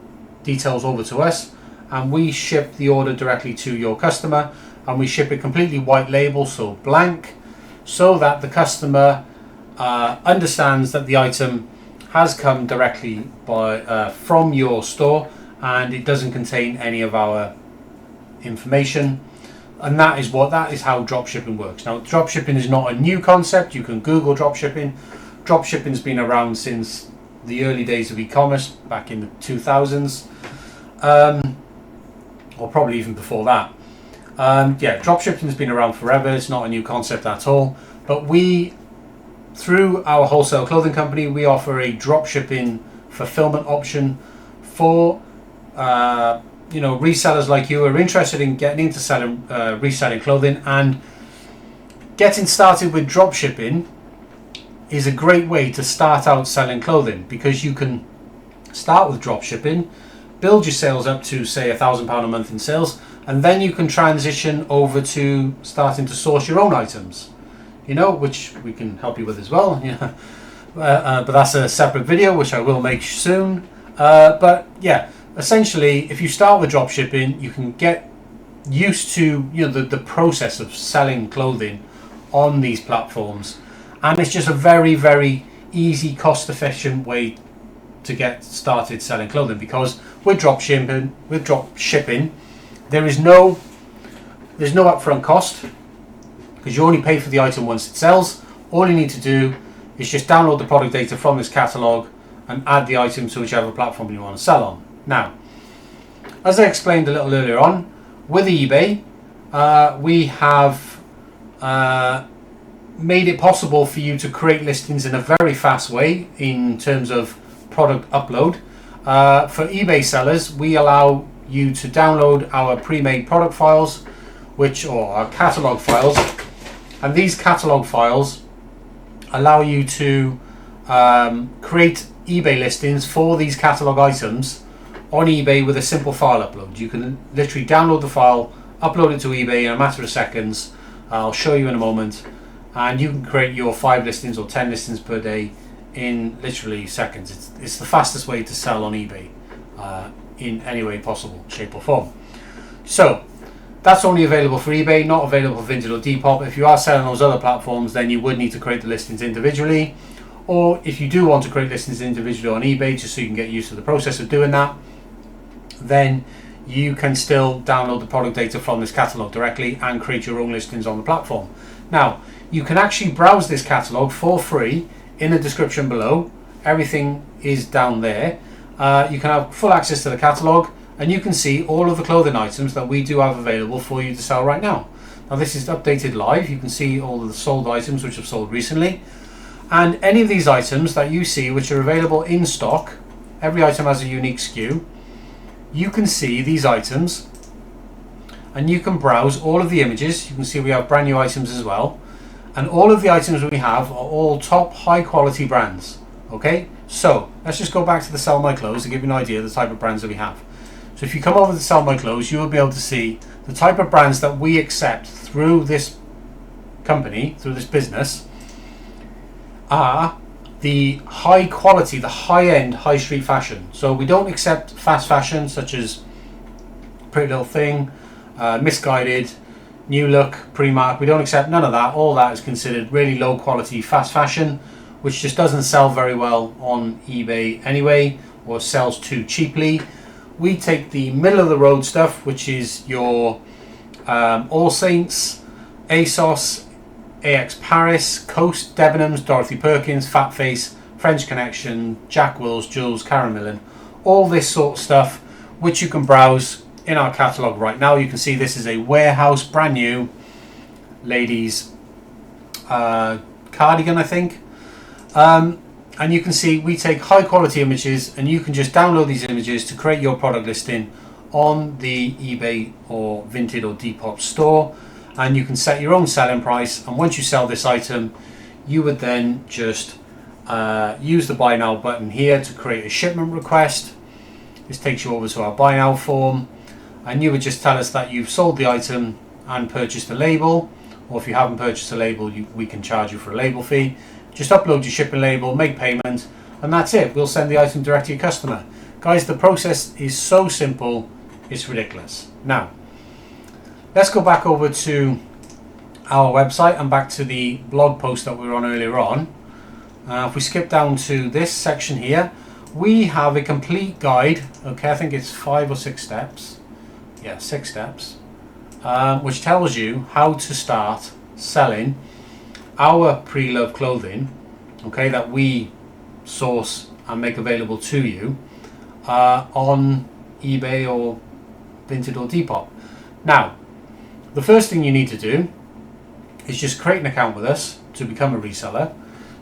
details over to us, and we ship the order directly to your customer, and we ship it completely white label, so blank, so that the customer understands that the item has come directly from your store and it doesn't contain any of our information. And that is how dropshipping works. Now, dropshipping is not a new concept. You can Google dropshipping. Dropshipping's been around since the early days of e-commerce back in the 2000s, or probably even before that. Dropshipping's been around forever. It's not a new concept at all. But through our wholesale clothing company, we offer a dropshipping fulfillment option for resellers like you who are interested in getting into reselling clothing. And getting started with dropshipping is a great way to start out selling clothing, because you can start with dropshipping, build your sales up to say £1,000 a month in sales, and then you can transition over to starting to source your own items, which we can help you with as well. But that's a separate video which I will make soon. But yeah, essentially, if you start with dropshipping, you can get used to the process of selling clothing on these platforms, and it's just a very, very easy, cost-efficient way to get started selling clothing. Because with dropshipping, there's no upfront cost, because you only pay for the item once it sells. All you need to do is just download the product data from this catalog and add the item to whichever platform you want to sell on. Now, as I explained a little earlier on, with eBay, we have made it possible for you to create listings in a very fast way in terms of product upload. For eBay sellers, we allow you to download our pre-made product files, or our catalog files, and these catalog files allow you to create eBay listings for these catalog items on eBay with a simple file upload. You can literally download the file, upload it to eBay in a matter of seconds. I'll show you in a moment, and you can create your 5 listings or 10 listings per day in literally seconds. It's the fastest way to sell on eBay in any way possible, shape or form. So that's only available for eBay, not available for Vinted or Depop. If you are selling those other platforms, then you would need to create the listings individually. Or if you do want to create listings individually on eBay, just so you can get used to the process of doing that, then you can still download the product data from this catalog directly and create your own listings on the platform. Now, you can actually browse this catalog for free in the description below. Everything is down there. You can have full access to the catalog, and you can see all of the clothing items that we do have available for you to sell right now. Now, this is updated live. You can see all of the sold items which have sold recently, and any of these items that you see which are available in stock. Every item has a unique SKU. You can see these items and you can browse all of the images. You can see we have brand new items as well, and all of the items we have are all top high quality brands. Okay, so let's just go back to the Sell My Clothes to give you an idea of the type of brands that we have. So if you come over to Sell My Clothes, you will be able to see the type of brands that we accept through this company, through this business, are the high quality, the high end high street fashion. So we don't accept fast fashion such as Pretty Little Thing, Misguided, New Look, Primark. We don't accept none of that. All that is considered really low quality fast fashion, which just doesn't sell very well on eBay anyway, or sells too cheaply. We take the middle of the road stuff, which is your All Saints, ASOS, AX Paris, Coast, Debenhams, Dorothy Perkins, Fat Face, French Connection, Jack Wills, Jules, Karen Millen, all this sort of stuff which you can browse in our catalogue right now. You can see this is a warehouse, brand new ladies cardigan, I think. And you can see we take high quality images, and you can just download these images to create your product listing on the eBay or Vinted or Depop store, and you can set your own selling price. And once you sell this item, you would then just use the buy now button here to create a shipment request. This takes you over to our buy now form, and you would just tell us that you've sold the item and purchased a label, or if you haven't purchased a label, we can charge you for a label fee. Just upload your shipping label, make payment, and that's it. We'll send the item direct to your customer. Guys, the process is so simple, it's ridiculous. Now, let's go back over to our website and back to the blog post that we were on earlier on. If we skip down to this section here, we have a complete guide. Okay, I think it's 5 or 6 steps. Yeah, 6 steps, which tells you how to start selling our pre-loved clothing, okay, that we source and make available to you on eBay or Vinted or Depop. Now, the first thing you need to do is just create an account with us to become a reseller.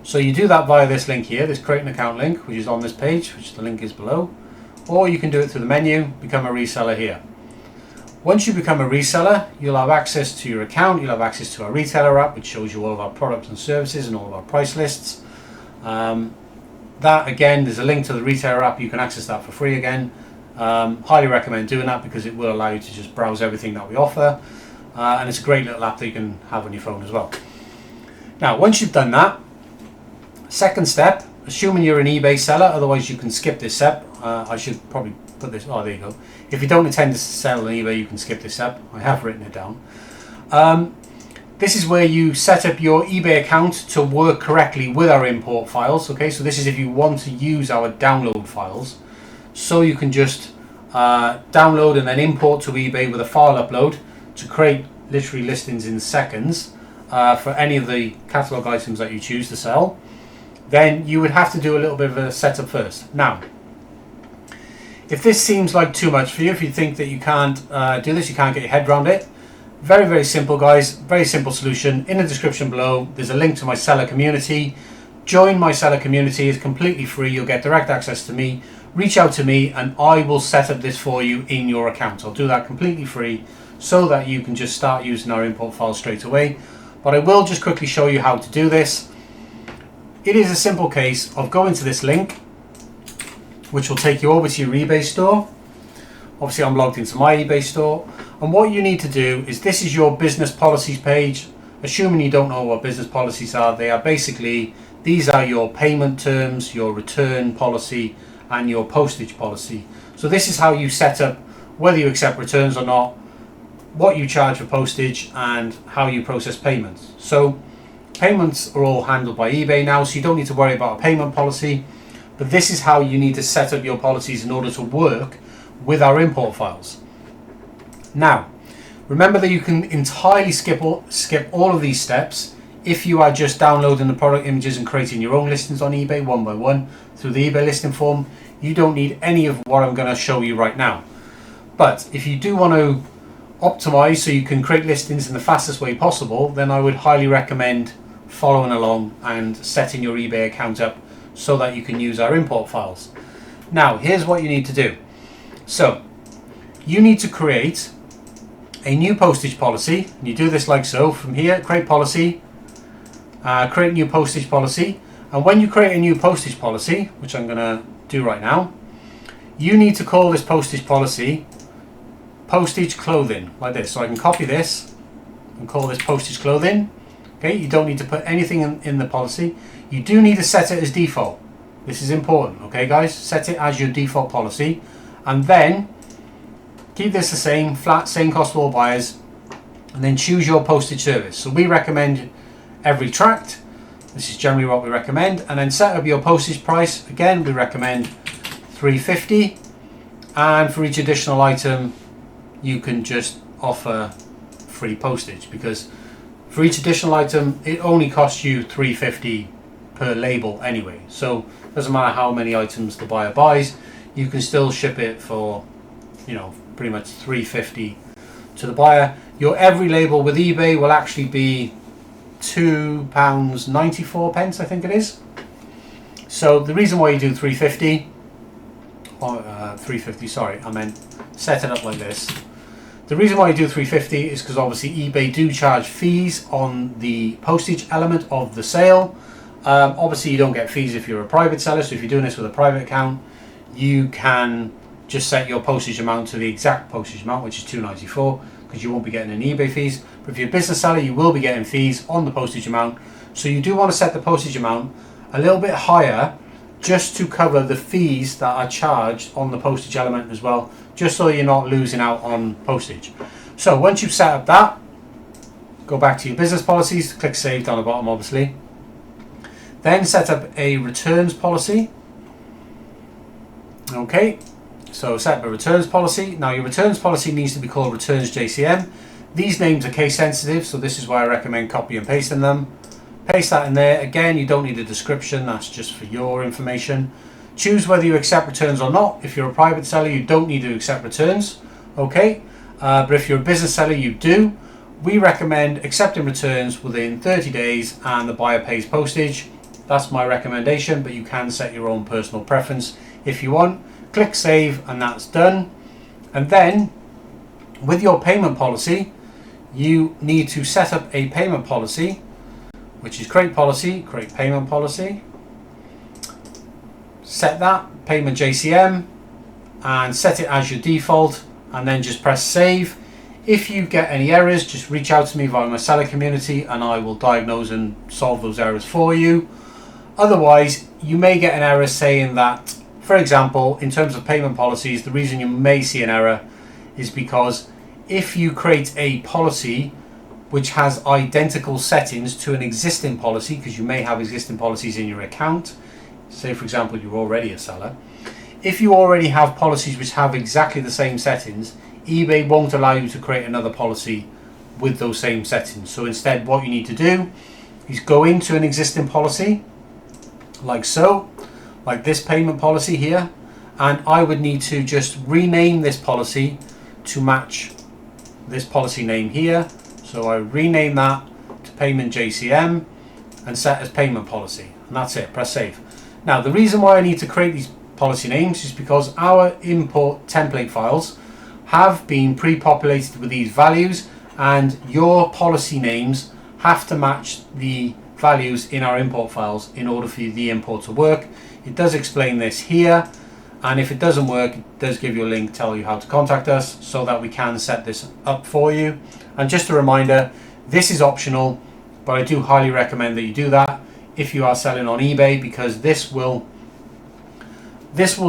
So you do that via this link here, this create an account link, which is on this page, which the link is below, or you can do it through the menu, become a reseller here. Once you become a reseller, you'll have access to your account, you'll have access to our retailer app, which shows you all of our products and services and all of our price lists. That again, there's a link to the retailer app, you can access that for free again. Highly recommend doing that because it will allow you to just browse everything that we offer, and it's a great little app that you can have on your phone as well. Now, once you've done that, second step, assuming you're an eBay seller, otherwise you can skip this step. I should probably put this, oh there you go. If you don't intend to sell on eBay, you can skip this step. I have written it down. This is where you set up your eBay account to work correctly with our import files. Okay, so this is if you want to use our download files. So you can just download and then import to eBay with a file upload to create literally listings in seconds for any of the catalog items that you choose to sell. Then you would have to do a little bit of a setup first. Now, if this seems like too much for you, if you think that you can't do this, you can't get your head around it, very, very simple, guys. Very simple solution. In the description below, there's a link to my seller community. Join my seller community. It's completely free. You'll get direct access to me. Reach out to me and I will set up this for you in your account. I'll do that completely free so that you can just start using our import files straight away. But I will just quickly show you how to do this. It is a simple case of going to this link, which will take you over to your eBay store. Obviously I'm logged into my eBay store, and what you need to do is, this is your business policies page. Assuming you don't know what business policies are, they are basically, these are your payment terms, your return policy, and your postage policy. So this is how you set up whether you accept returns or not, what you charge for postage, and how you process payments. So payments are all handled by eBay now, so you don't need to worry about a payment policy, but this is how you need to set up your policies in order to work with our import files. Now, remember that you can entirely skip all of these steps if you are just downloading the product images and creating your own listings on eBay one by one through the eBay listing form. You don't need any of what I'm going to show you right now. But if you do want to optimize so you can create listings in the fastest way possible, then I would highly recommend following along and setting your eBay account up so that you can use our import files. Now, here's what you need to do. So, you need to create a new postage policy, and you do this like so. From here, create policy, create new postage policy, and when you create a new postage policy, which I'm going to do right now, you need to call this postage policy postage clothing, like this. So I can copy this and call this postage clothing. Okay, you don't need to put anything in the policy. You do need to set it as default. This is important, okay guys? Set it as your default policy, and then keep this the same, flat, same cost for all buyers, and then choose your postage service. So we recommend every tract. This is generally what we recommend, and then set up your postage price. Again, we recommend $3.50, and for each additional item you can just offer free postage, because for each additional item it only costs you $3.50 per label anyway. So it doesn't matter how many items the buyer buys, you can still ship it for, you know, pretty much $3.50 to the buyer. Your every label with eBay will actually be £2.94, I think it is. So the reason why you do $3.50, or $3.50, sorry, I meant set it up like this. The reason why you do $3.50 is because obviously eBay do charge fees on the postage element of the sale. Obviously you don't get fees if you're a private seller, so if you're doing this with a private account, you can just set your postage amount to the exact postage amount, which is $2.94, because you won't be getting any eBay fees. But if you're a business seller, you will be getting fees on the postage amount. So you do want to set the postage amount a little bit higher, just to cover the fees that are charged on the postage element as well, just so you're not losing out on postage. So once you've set up that, go back to your business policies, click save down the bottom obviously. Then set up a returns policy. Okay, so set up a returns policy. Now your returns policy needs to be called returns JCM. These names are case sensitive, so this is why I recommend copy and pasting them. Paste that in there. Again, you don't need a description, that's just for your information. Choose whether you accept returns or not. If you're a private seller, you don't need to accept returns. Okay, but if you're a business seller, you do. We recommend accepting returns within 30 days and the buyer pays postage. That's my recommendation, but you can set your own personal preference if you want. Click save and that's done. And then with your payment policy, you need to set up a payment policy, which is create policy, create payment policy. Set that, payment JCM, and set it as your default, and then just press save. If you get any errors, just reach out to me via my seller community and I will diagnose and solve those errors for you. Otherwise, you may get an error saying that, for example, in terms of payment policies, the reason you may see an error is because if you create a policy which has identical settings to an existing policy, because you may have existing policies in your account, say for example you're already a seller, if you already have policies which have exactly the same settings, eBay won't allow you to create another policy with those same settings. So instead what you need to do is go into an existing policy like so, like this payment policy here, and I would need to just rename this policy to match this policy name here. So I rename that to payment JCM and set as payment policy, and that's it. Press save. Now the reason why I need to create these policy names is because our import template files have been pre-populated with these values, and your policy names have to match the values in our import files in order for the import to work. It does explain this here, And if it doesn't work, it does give you a link, tell you how to contact us so that we can set this up for you. And just a reminder, this is optional, but I do highly recommend that you do that if you are selling on eBay, because this will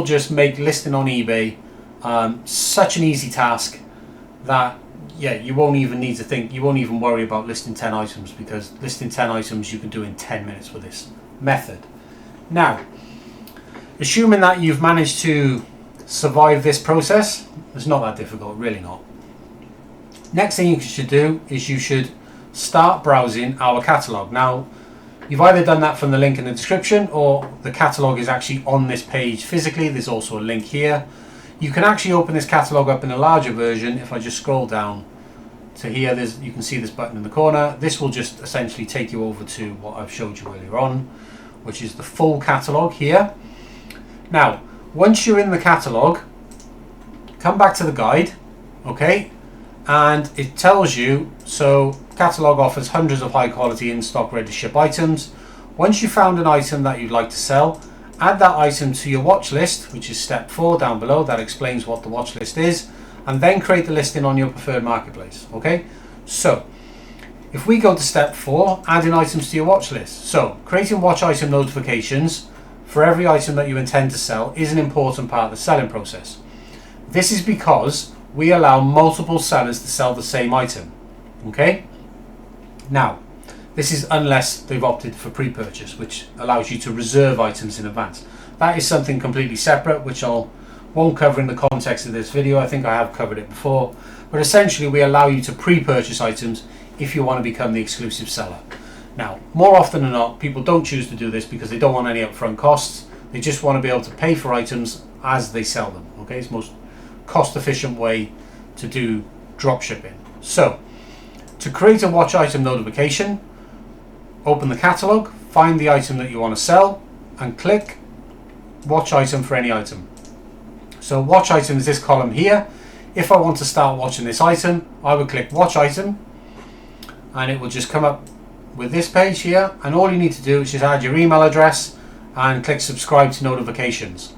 just make listing on eBay such an easy task that you won't even need to think, you won't even worry about listing 10 items, because listing 10 items you can do in 10 minutes with this method. Now, assuming that you've managed to survive this process, it's not that difficult, really not. Next thing you should do is you should start browsing our catalogue. Now, you've either done that from the link in the description, or the catalogue is actually on this page physically. There's also a link here. You can actually open this catalogue up in a larger version. If I just scroll down to here, you can see this button in the corner. This will just essentially take you over to what I've showed you earlier on, which is the full catalogue here. Now, once you're in the catalogue, come back to the guide, okay? And it tells you, so catalogue offers hundreds of high quality in stock ready to ship items. Once you've found an item that you'd like to sell, add that item to your watch list, which is step 4 down below. That explains what the watch list is, and then create the listing on your preferred marketplace, okay? So if we go to step 4, adding items to your watch list. So creating watch item notifications for every item that you intend to sell is an important part of the selling process. This is because we allow multiple sellers to sell the same item, okay? Now, this is unless they've opted for pre-purchase, which allows you to reserve items in advance. That is something completely separate, which I won't cover in the context of this video. I think I have covered it before. But essentially, we allow you to pre-purchase items if you want to become the exclusive seller. Now, more often than not, people don't choose to do this because they don't want any upfront costs. They just want to be able to pay for items as they sell them. Okay, it's the most cost-efficient way to do drop shipping. So, to create a watch item notification, open the catalogue, find the item that you want to sell, and click watch item for any item. So watch item is this column here. If I want to start watching this item, I would click watch item, and it will just come up with this page here, and all you need to do is just add your email address and click subscribe to notifications.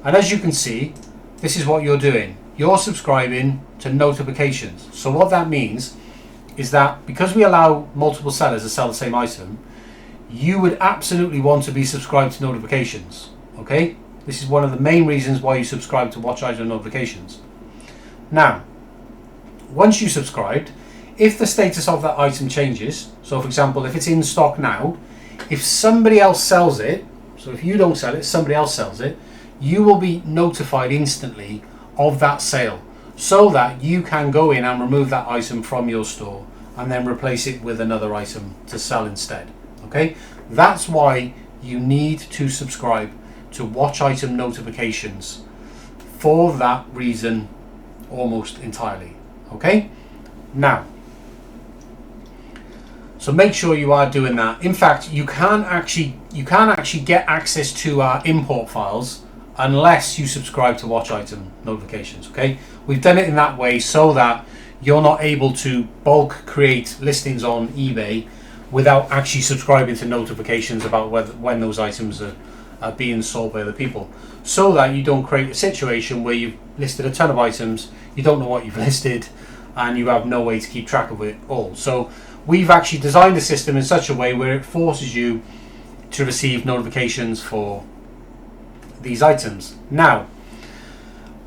And as you can see, this is what you're doing. You're subscribing to notifications. So what that means is that because we allow multiple sellers to sell the same item, you would absolutely want to be subscribed to notifications, okay? This is one of the main reasons why you subscribe to watch item notifications. Now, once you subscribed, if the status of that item changes, so for example, if it's in stock now, if somebody else sells it, so if you don't sell it, somebody else sells it, you will be notified instantly of that sale, so that you can go in and remove that item from your store and then replace it with another item to sell instead, okay? That's why you need to subscribe to watch item notifications, for that reason almost entirely, okay? Now, so make sure you are doing that. In fact, you can actually get access to our import files unless you subscribe to watch item notifications, okay? We've done it in that way so that you're not able to bulk create listings on eBay without actually subscribing to notifications about when those items are being sold by other people, so that you don't create a situation where you've listed a ton of items, you don't know what you've listed, and you have no way to keep track of it all. So we've actually designed the system in such a way where it forces you to receive notifications for these items. Now,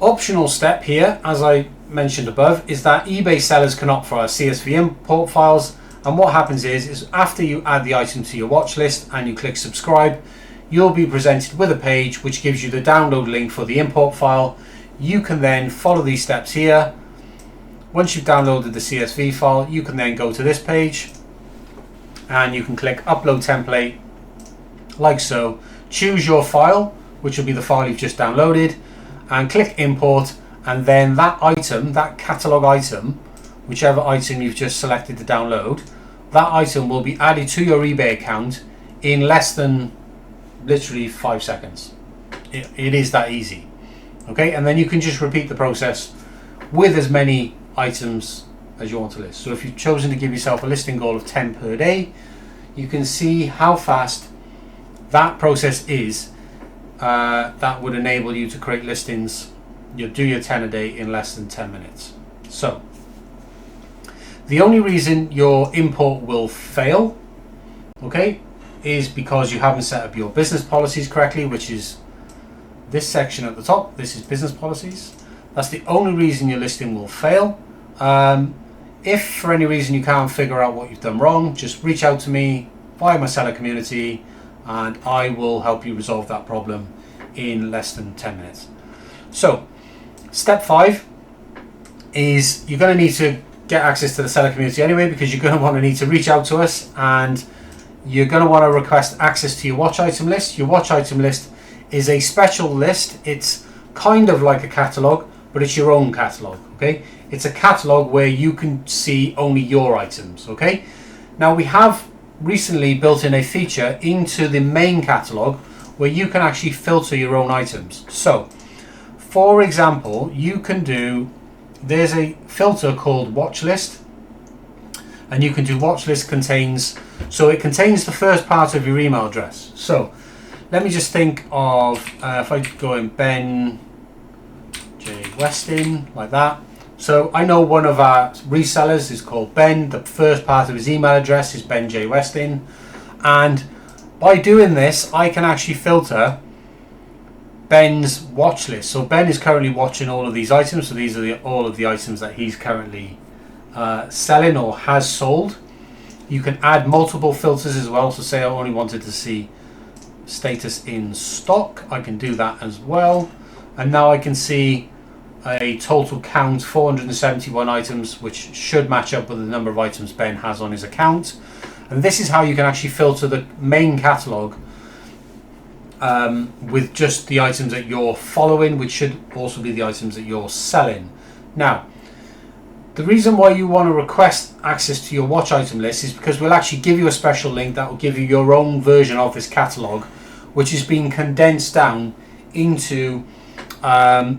optional step here, as I mentioned above, is that eBay sellers can opt for our CSV import files, and what happens is after you add the item to your watch list and you click subscribe, you'll be presented with a page which gives you the download link for the import file. You can then follow these steps here. Once you've downloaded the CSV file, you can then go to this page and you can click upload template, like so. Choose your file, which will be the file you've just downloaded, and click import, and then that item, that catalog item, whichever item you've just selected to download, that item will be added to your eBay account in less than literally 5 seconds. It is that easy, okay? And then you can just repeat the process with as many items as you want to list. So if you've chosen to give yourself a listing goal of 10 per day, you can see how fast that process is that would enable you to create listings. You'll do your 10 a day in less than 10 minutes. So the only reason your import will fail, okay, is because you haven't set up your business policies correctly, which is this section at the top. This is business policies. That's the only reason your listing will fail. If for any reason you can't figure out what you've done wrong, just reach out to me via my seller community and I will help you resolve that problem in less than 10 minutes. So step 5 is you're going to need to get access to the seller community anyway, because you're going to want to need to reach out to us and you're going to want to request access to your watch item list. Your watch item list is a special list. It's kind of like a catalog, but it's your own catalog, okay? It's a catalog where you can see only your items, okay? Now we have recently built in a feature into the main catalog where you can actually filter your own items. So, for example, you can do, there's a filter called watch list, and you can do watch list contains, so it contains the first part of your email address. So, let me just think of, if I go in Ben J. Weston, like that. So I know one of our resellers is called Ben. The first part of his email address is Ben J. Weston. And by doing this, I can actually filter Ben's watch list. So Ben is currently watching all of these items. So these are all of the items that he's currently selling or has sold. You can add multiple filters as well. So say I only wanted to see status in stock. I can do that as well. And now I can see a total count 471 items, which should match up with the number of items Ben has on his account. And this is how you can actually filter the main catalog with just the items that you're following, which should also be the items that you're selling. Now, the reason why you want to request access to your watch item list is because we'll actually give you a special link that will give you your own version of this catalog, which is being condensed down into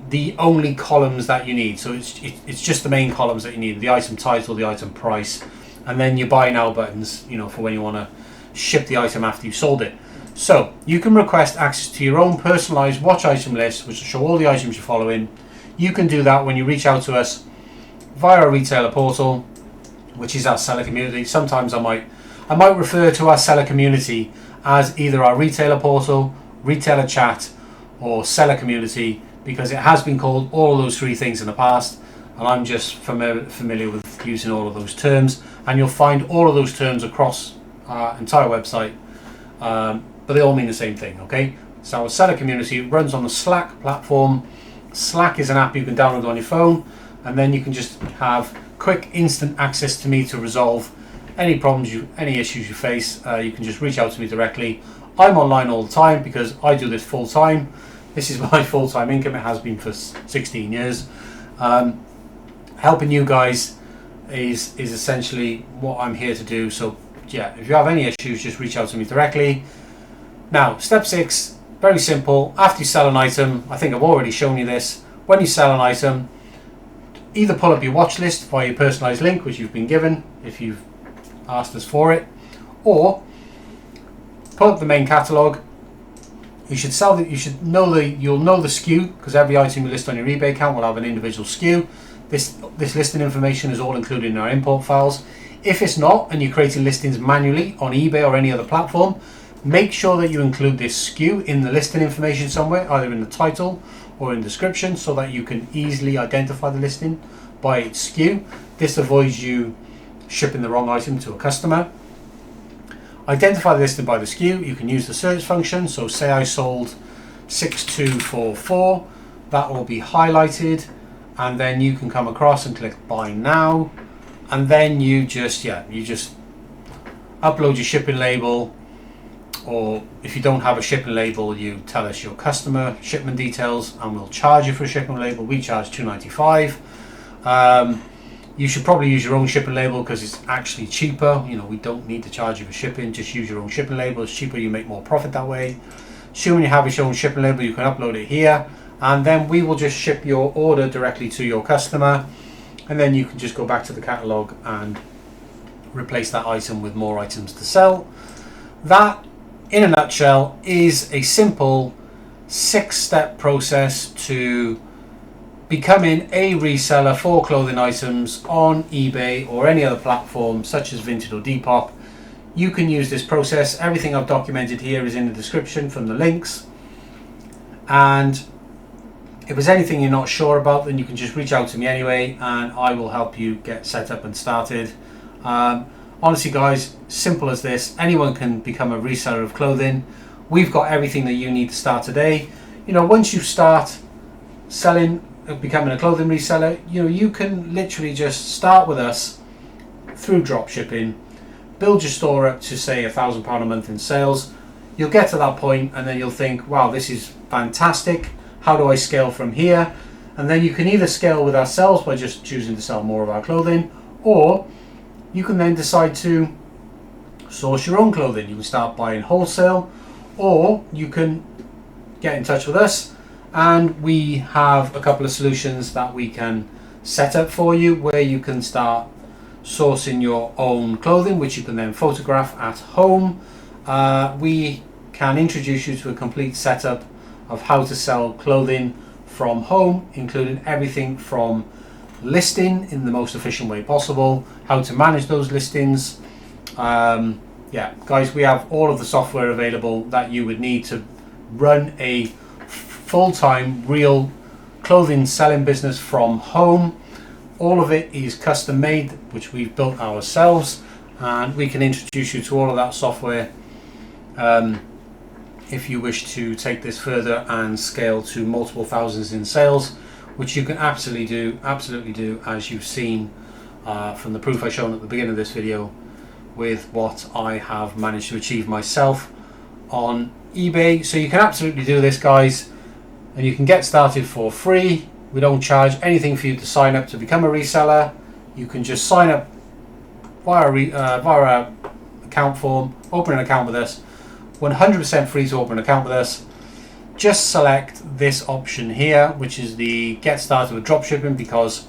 the only columns that you need. So it's just the main columns that you need: the item title, the item price, and then your buy now buttons, you know, for when you want to ship the item after you've sold it. So you can request access to your own personalized watch item list, which will show all the items you're following. You can do that when you reach out to us via our retailer portal, which is our seller community. Sometimes I might refer to our seller community as either our retailer portal, retailer chat, or seller community, because it has been called all of those three things in the past, and I'm just familiar with using all of those terms. And you'll find all of those terms across our entire website, but they all mean the same thing, okay? So our seller community runs on the Slack platform. Slack is an app you can download on your phone, and then you can just have quick, instant access to me to resolve any problems, any issues you face. You can just reach out to me directly. I'm online all the time because I do this full time. This is my full-time income. It has been for 16 years. Helping you guys is essentially what I'm here to do. So yeah, if you have any issues, just reach out to me directly. Now, step 6, very simple. After you sell an item, I think I've already shown you this. When you sell an item, either pull up your watch list via your personalized link, which you've been given if you've asked us for it, or pull up the main catalog. You'll know the SKU, because every item you list on your eBay account will have an individual SKU. This listing information is all included in our import files. If it's not, and you're creating listings manually on eBay or any other platform, make sure that you include this SKU in the listing information somewhere, either in the title or in the description, so that you can easily identify the listing by its SKU. This avoids you shipping the wrong item to a customer. Identify the listing by the SKU. You can use the search function. So say I sold 6244, that will be highlighted, and then you can come across and click buy now, and then you just upload your shipping label, or if you don't have a shipping label, you tell us your customer shipment details and we'll charge you for a shipping label. We charge $2.95. You should probably use your own shipping label because it's actually cheaper. You know, we don't need to charge you for shipping. Just use your own shipping label. It's cheaper. You make more profit that way. Assuming you have your own shipping label, you can upload it here, and then we will just ship your order directly to your customer, and then you can just go back to the catalog and replace that item with more items to sell. That, in a nutshell, is a simple 6-step process to becoming a reseller for clothing items on eBay or any other platform such as Vinted or Depop. You can use this process. Everything I've documented here is in the description from the links. And if there's anything you're not sure about, then you can just reach out to me anyway, and I will help you get set up and started. Honestly, guys, simple as this. Anyone can become a reseller of clothing. We've got everything that you need to start today. You know, once you start selling, becoming a clothing reseller, you know, you can literally just start with us through drop shipping, build your store up to say £1,000 a month in sales. You'll get to that point and then you'll think, wow, this is fantastic. How do I scale from here? And then you can either scale with ourselves by just choosing to sell more of our clothing, or you can then decide to source your own clothing. You can start buying wholesale, or you can get in touch with us and we have a couple of solutions that we can set up for you where you can start sourcing your own clothing, which you can then photograph at home. We can introduce you to a complete setup of how to sell clothing from home, including everything from listing in the most efficient way possible, how to manage those listings. Yeah, guys, we have all of the software available that you would need to run a full-time real clothing selling business from home. All of it is custom made, which we've built ourselves, and we can introduce you to all of that software if you wish to take this further and scale to multiple thousands in sales, which you can absolutely do, as you've seen from the proof I shown at the beginning of this video, with what I have managed to achieve myself on eBay. So you can absolutely do this, guys, and you can get started for free. We don't charge anything for you to sign up to become a reseller. You can just sign up via our account form, open an account with us. 100% free to open an account with us. Just select this option here, which is the get started with dropshipping, because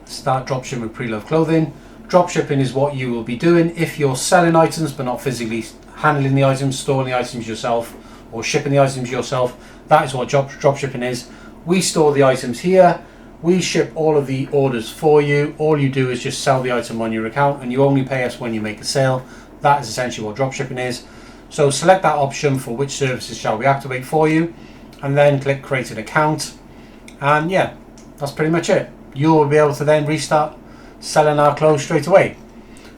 start dropshipping with Preloved clothing. Dropshipping is what you will be doing if you're selling items but not physically handling the items, storing the items yourself, or shipping the items yourself. That is what dropshipping is. We store the items here. We ship all of the orders for you. All you do is just sell the item on your account, and you only pay us when you make a sale. That is essentially what dropshipping is. So select that option for which services shall we activate for you, and then click create an account. And yeah, that's pretty much it. You will be able to then restart selling our clothes straight away.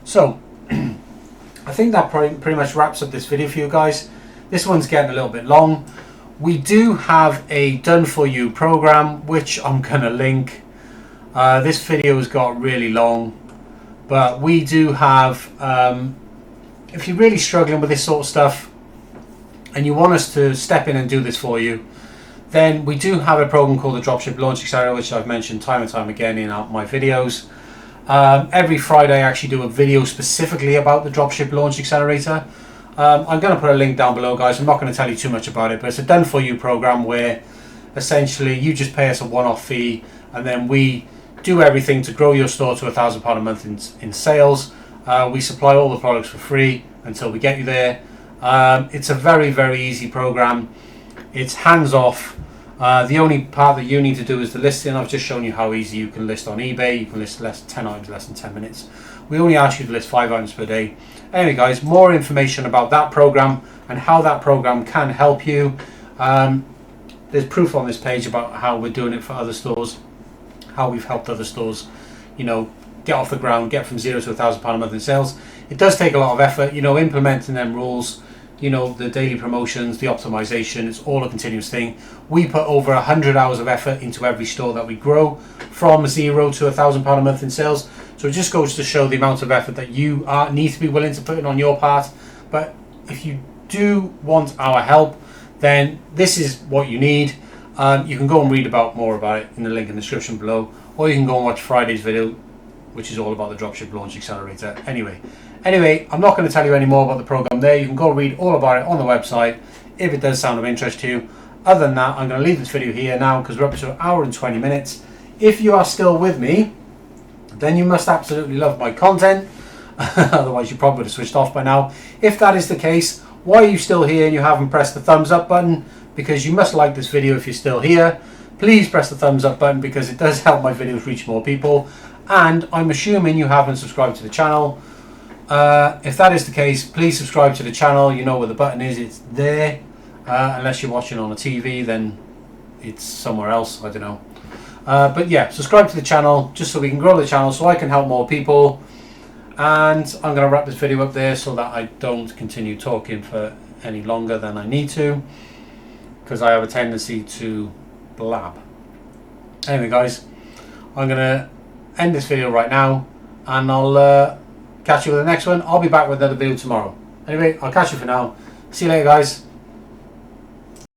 So I think that pretty much wraps up this video for you guys. This one's getting a little bit long. We do have a done for you program, which I'm gonna link. This video has got really long, but we do have if you're really struggling with this sort of stuff and you want us to step in and do this for you, then we do have a program called the Dropship Launch Accelerator, which I've mentioned time and time again in my videos. Every Friday I actually do a video specifically about the Dropship Launch Accelerator. I'm going to put a link down below, guys. I'm not going to tell you too much about it, but it's a done for you program where essentially you just pay us a one-off fee, and then we do everything to grow your store to £1,000 a month in sales. We supply all the products for free until we get you there. It's a very, very easy program. It's hands-off. The only part that you need to do is the listing. I've just shown you how easy you can list on eBay. You can list 10 items less than 10 minutes. We only ask you to list 5 items per day. Anyway, guys, more information about that program and how that program can help you. There's proof on this page about how we're doing it for other stores, how we've helped other stores, you know, get off the ground, get from £0 to £1,000 a month in sales. It does take a lot of effort, you know, implementing them rules, you know, the daily promotions, the optimization. It's all a continuous thing. We put over 100 hours of effort into every store that we grow, from 0 to £1,000 a month in sales. So it just goes to show the amount of effort that you need to be willing to put in on your part. But if you do want our help, then this is what you need. You can go and read more about it in the link in the description below, or you can go and watch Friday's video, which is all about the Dropship Launch Accelerator. Anyway, I'm not going to tell you any more about the program there. You can go read all about it on the website if it does sound of interest to you. Other than that, I'm going to leave this video here now because we're up to 1 hour and 20 minutes. If you are still with me, then you must absolutely love my content. Otherwise, you probably would have switched off by now. If that is the case, Why are you still here and you haven't pressed the thumbs up button? Because you must like this video if you're still here. Please press the thumbs up button because it does help my videos reach more people. And I'm assuming you haven't subscribed to the channel. If that is the case, please subscribe to the channel. You know where the button is, it's there. Unless you're watching on a TV, then it's somewhere else, I don't know. But yeah, subscribe to the channel just so we can grow the channel so I can help more people. And I'm going to wrap this video up there so that I don't continue talking for any longer than I need to, because I have a tendency to blab. Anyway guys, I'm going to end this video right now and I'll catch you with the next one. I'll be back with another video tomorrow. Anyway, I'll catch you for now. See you later guys.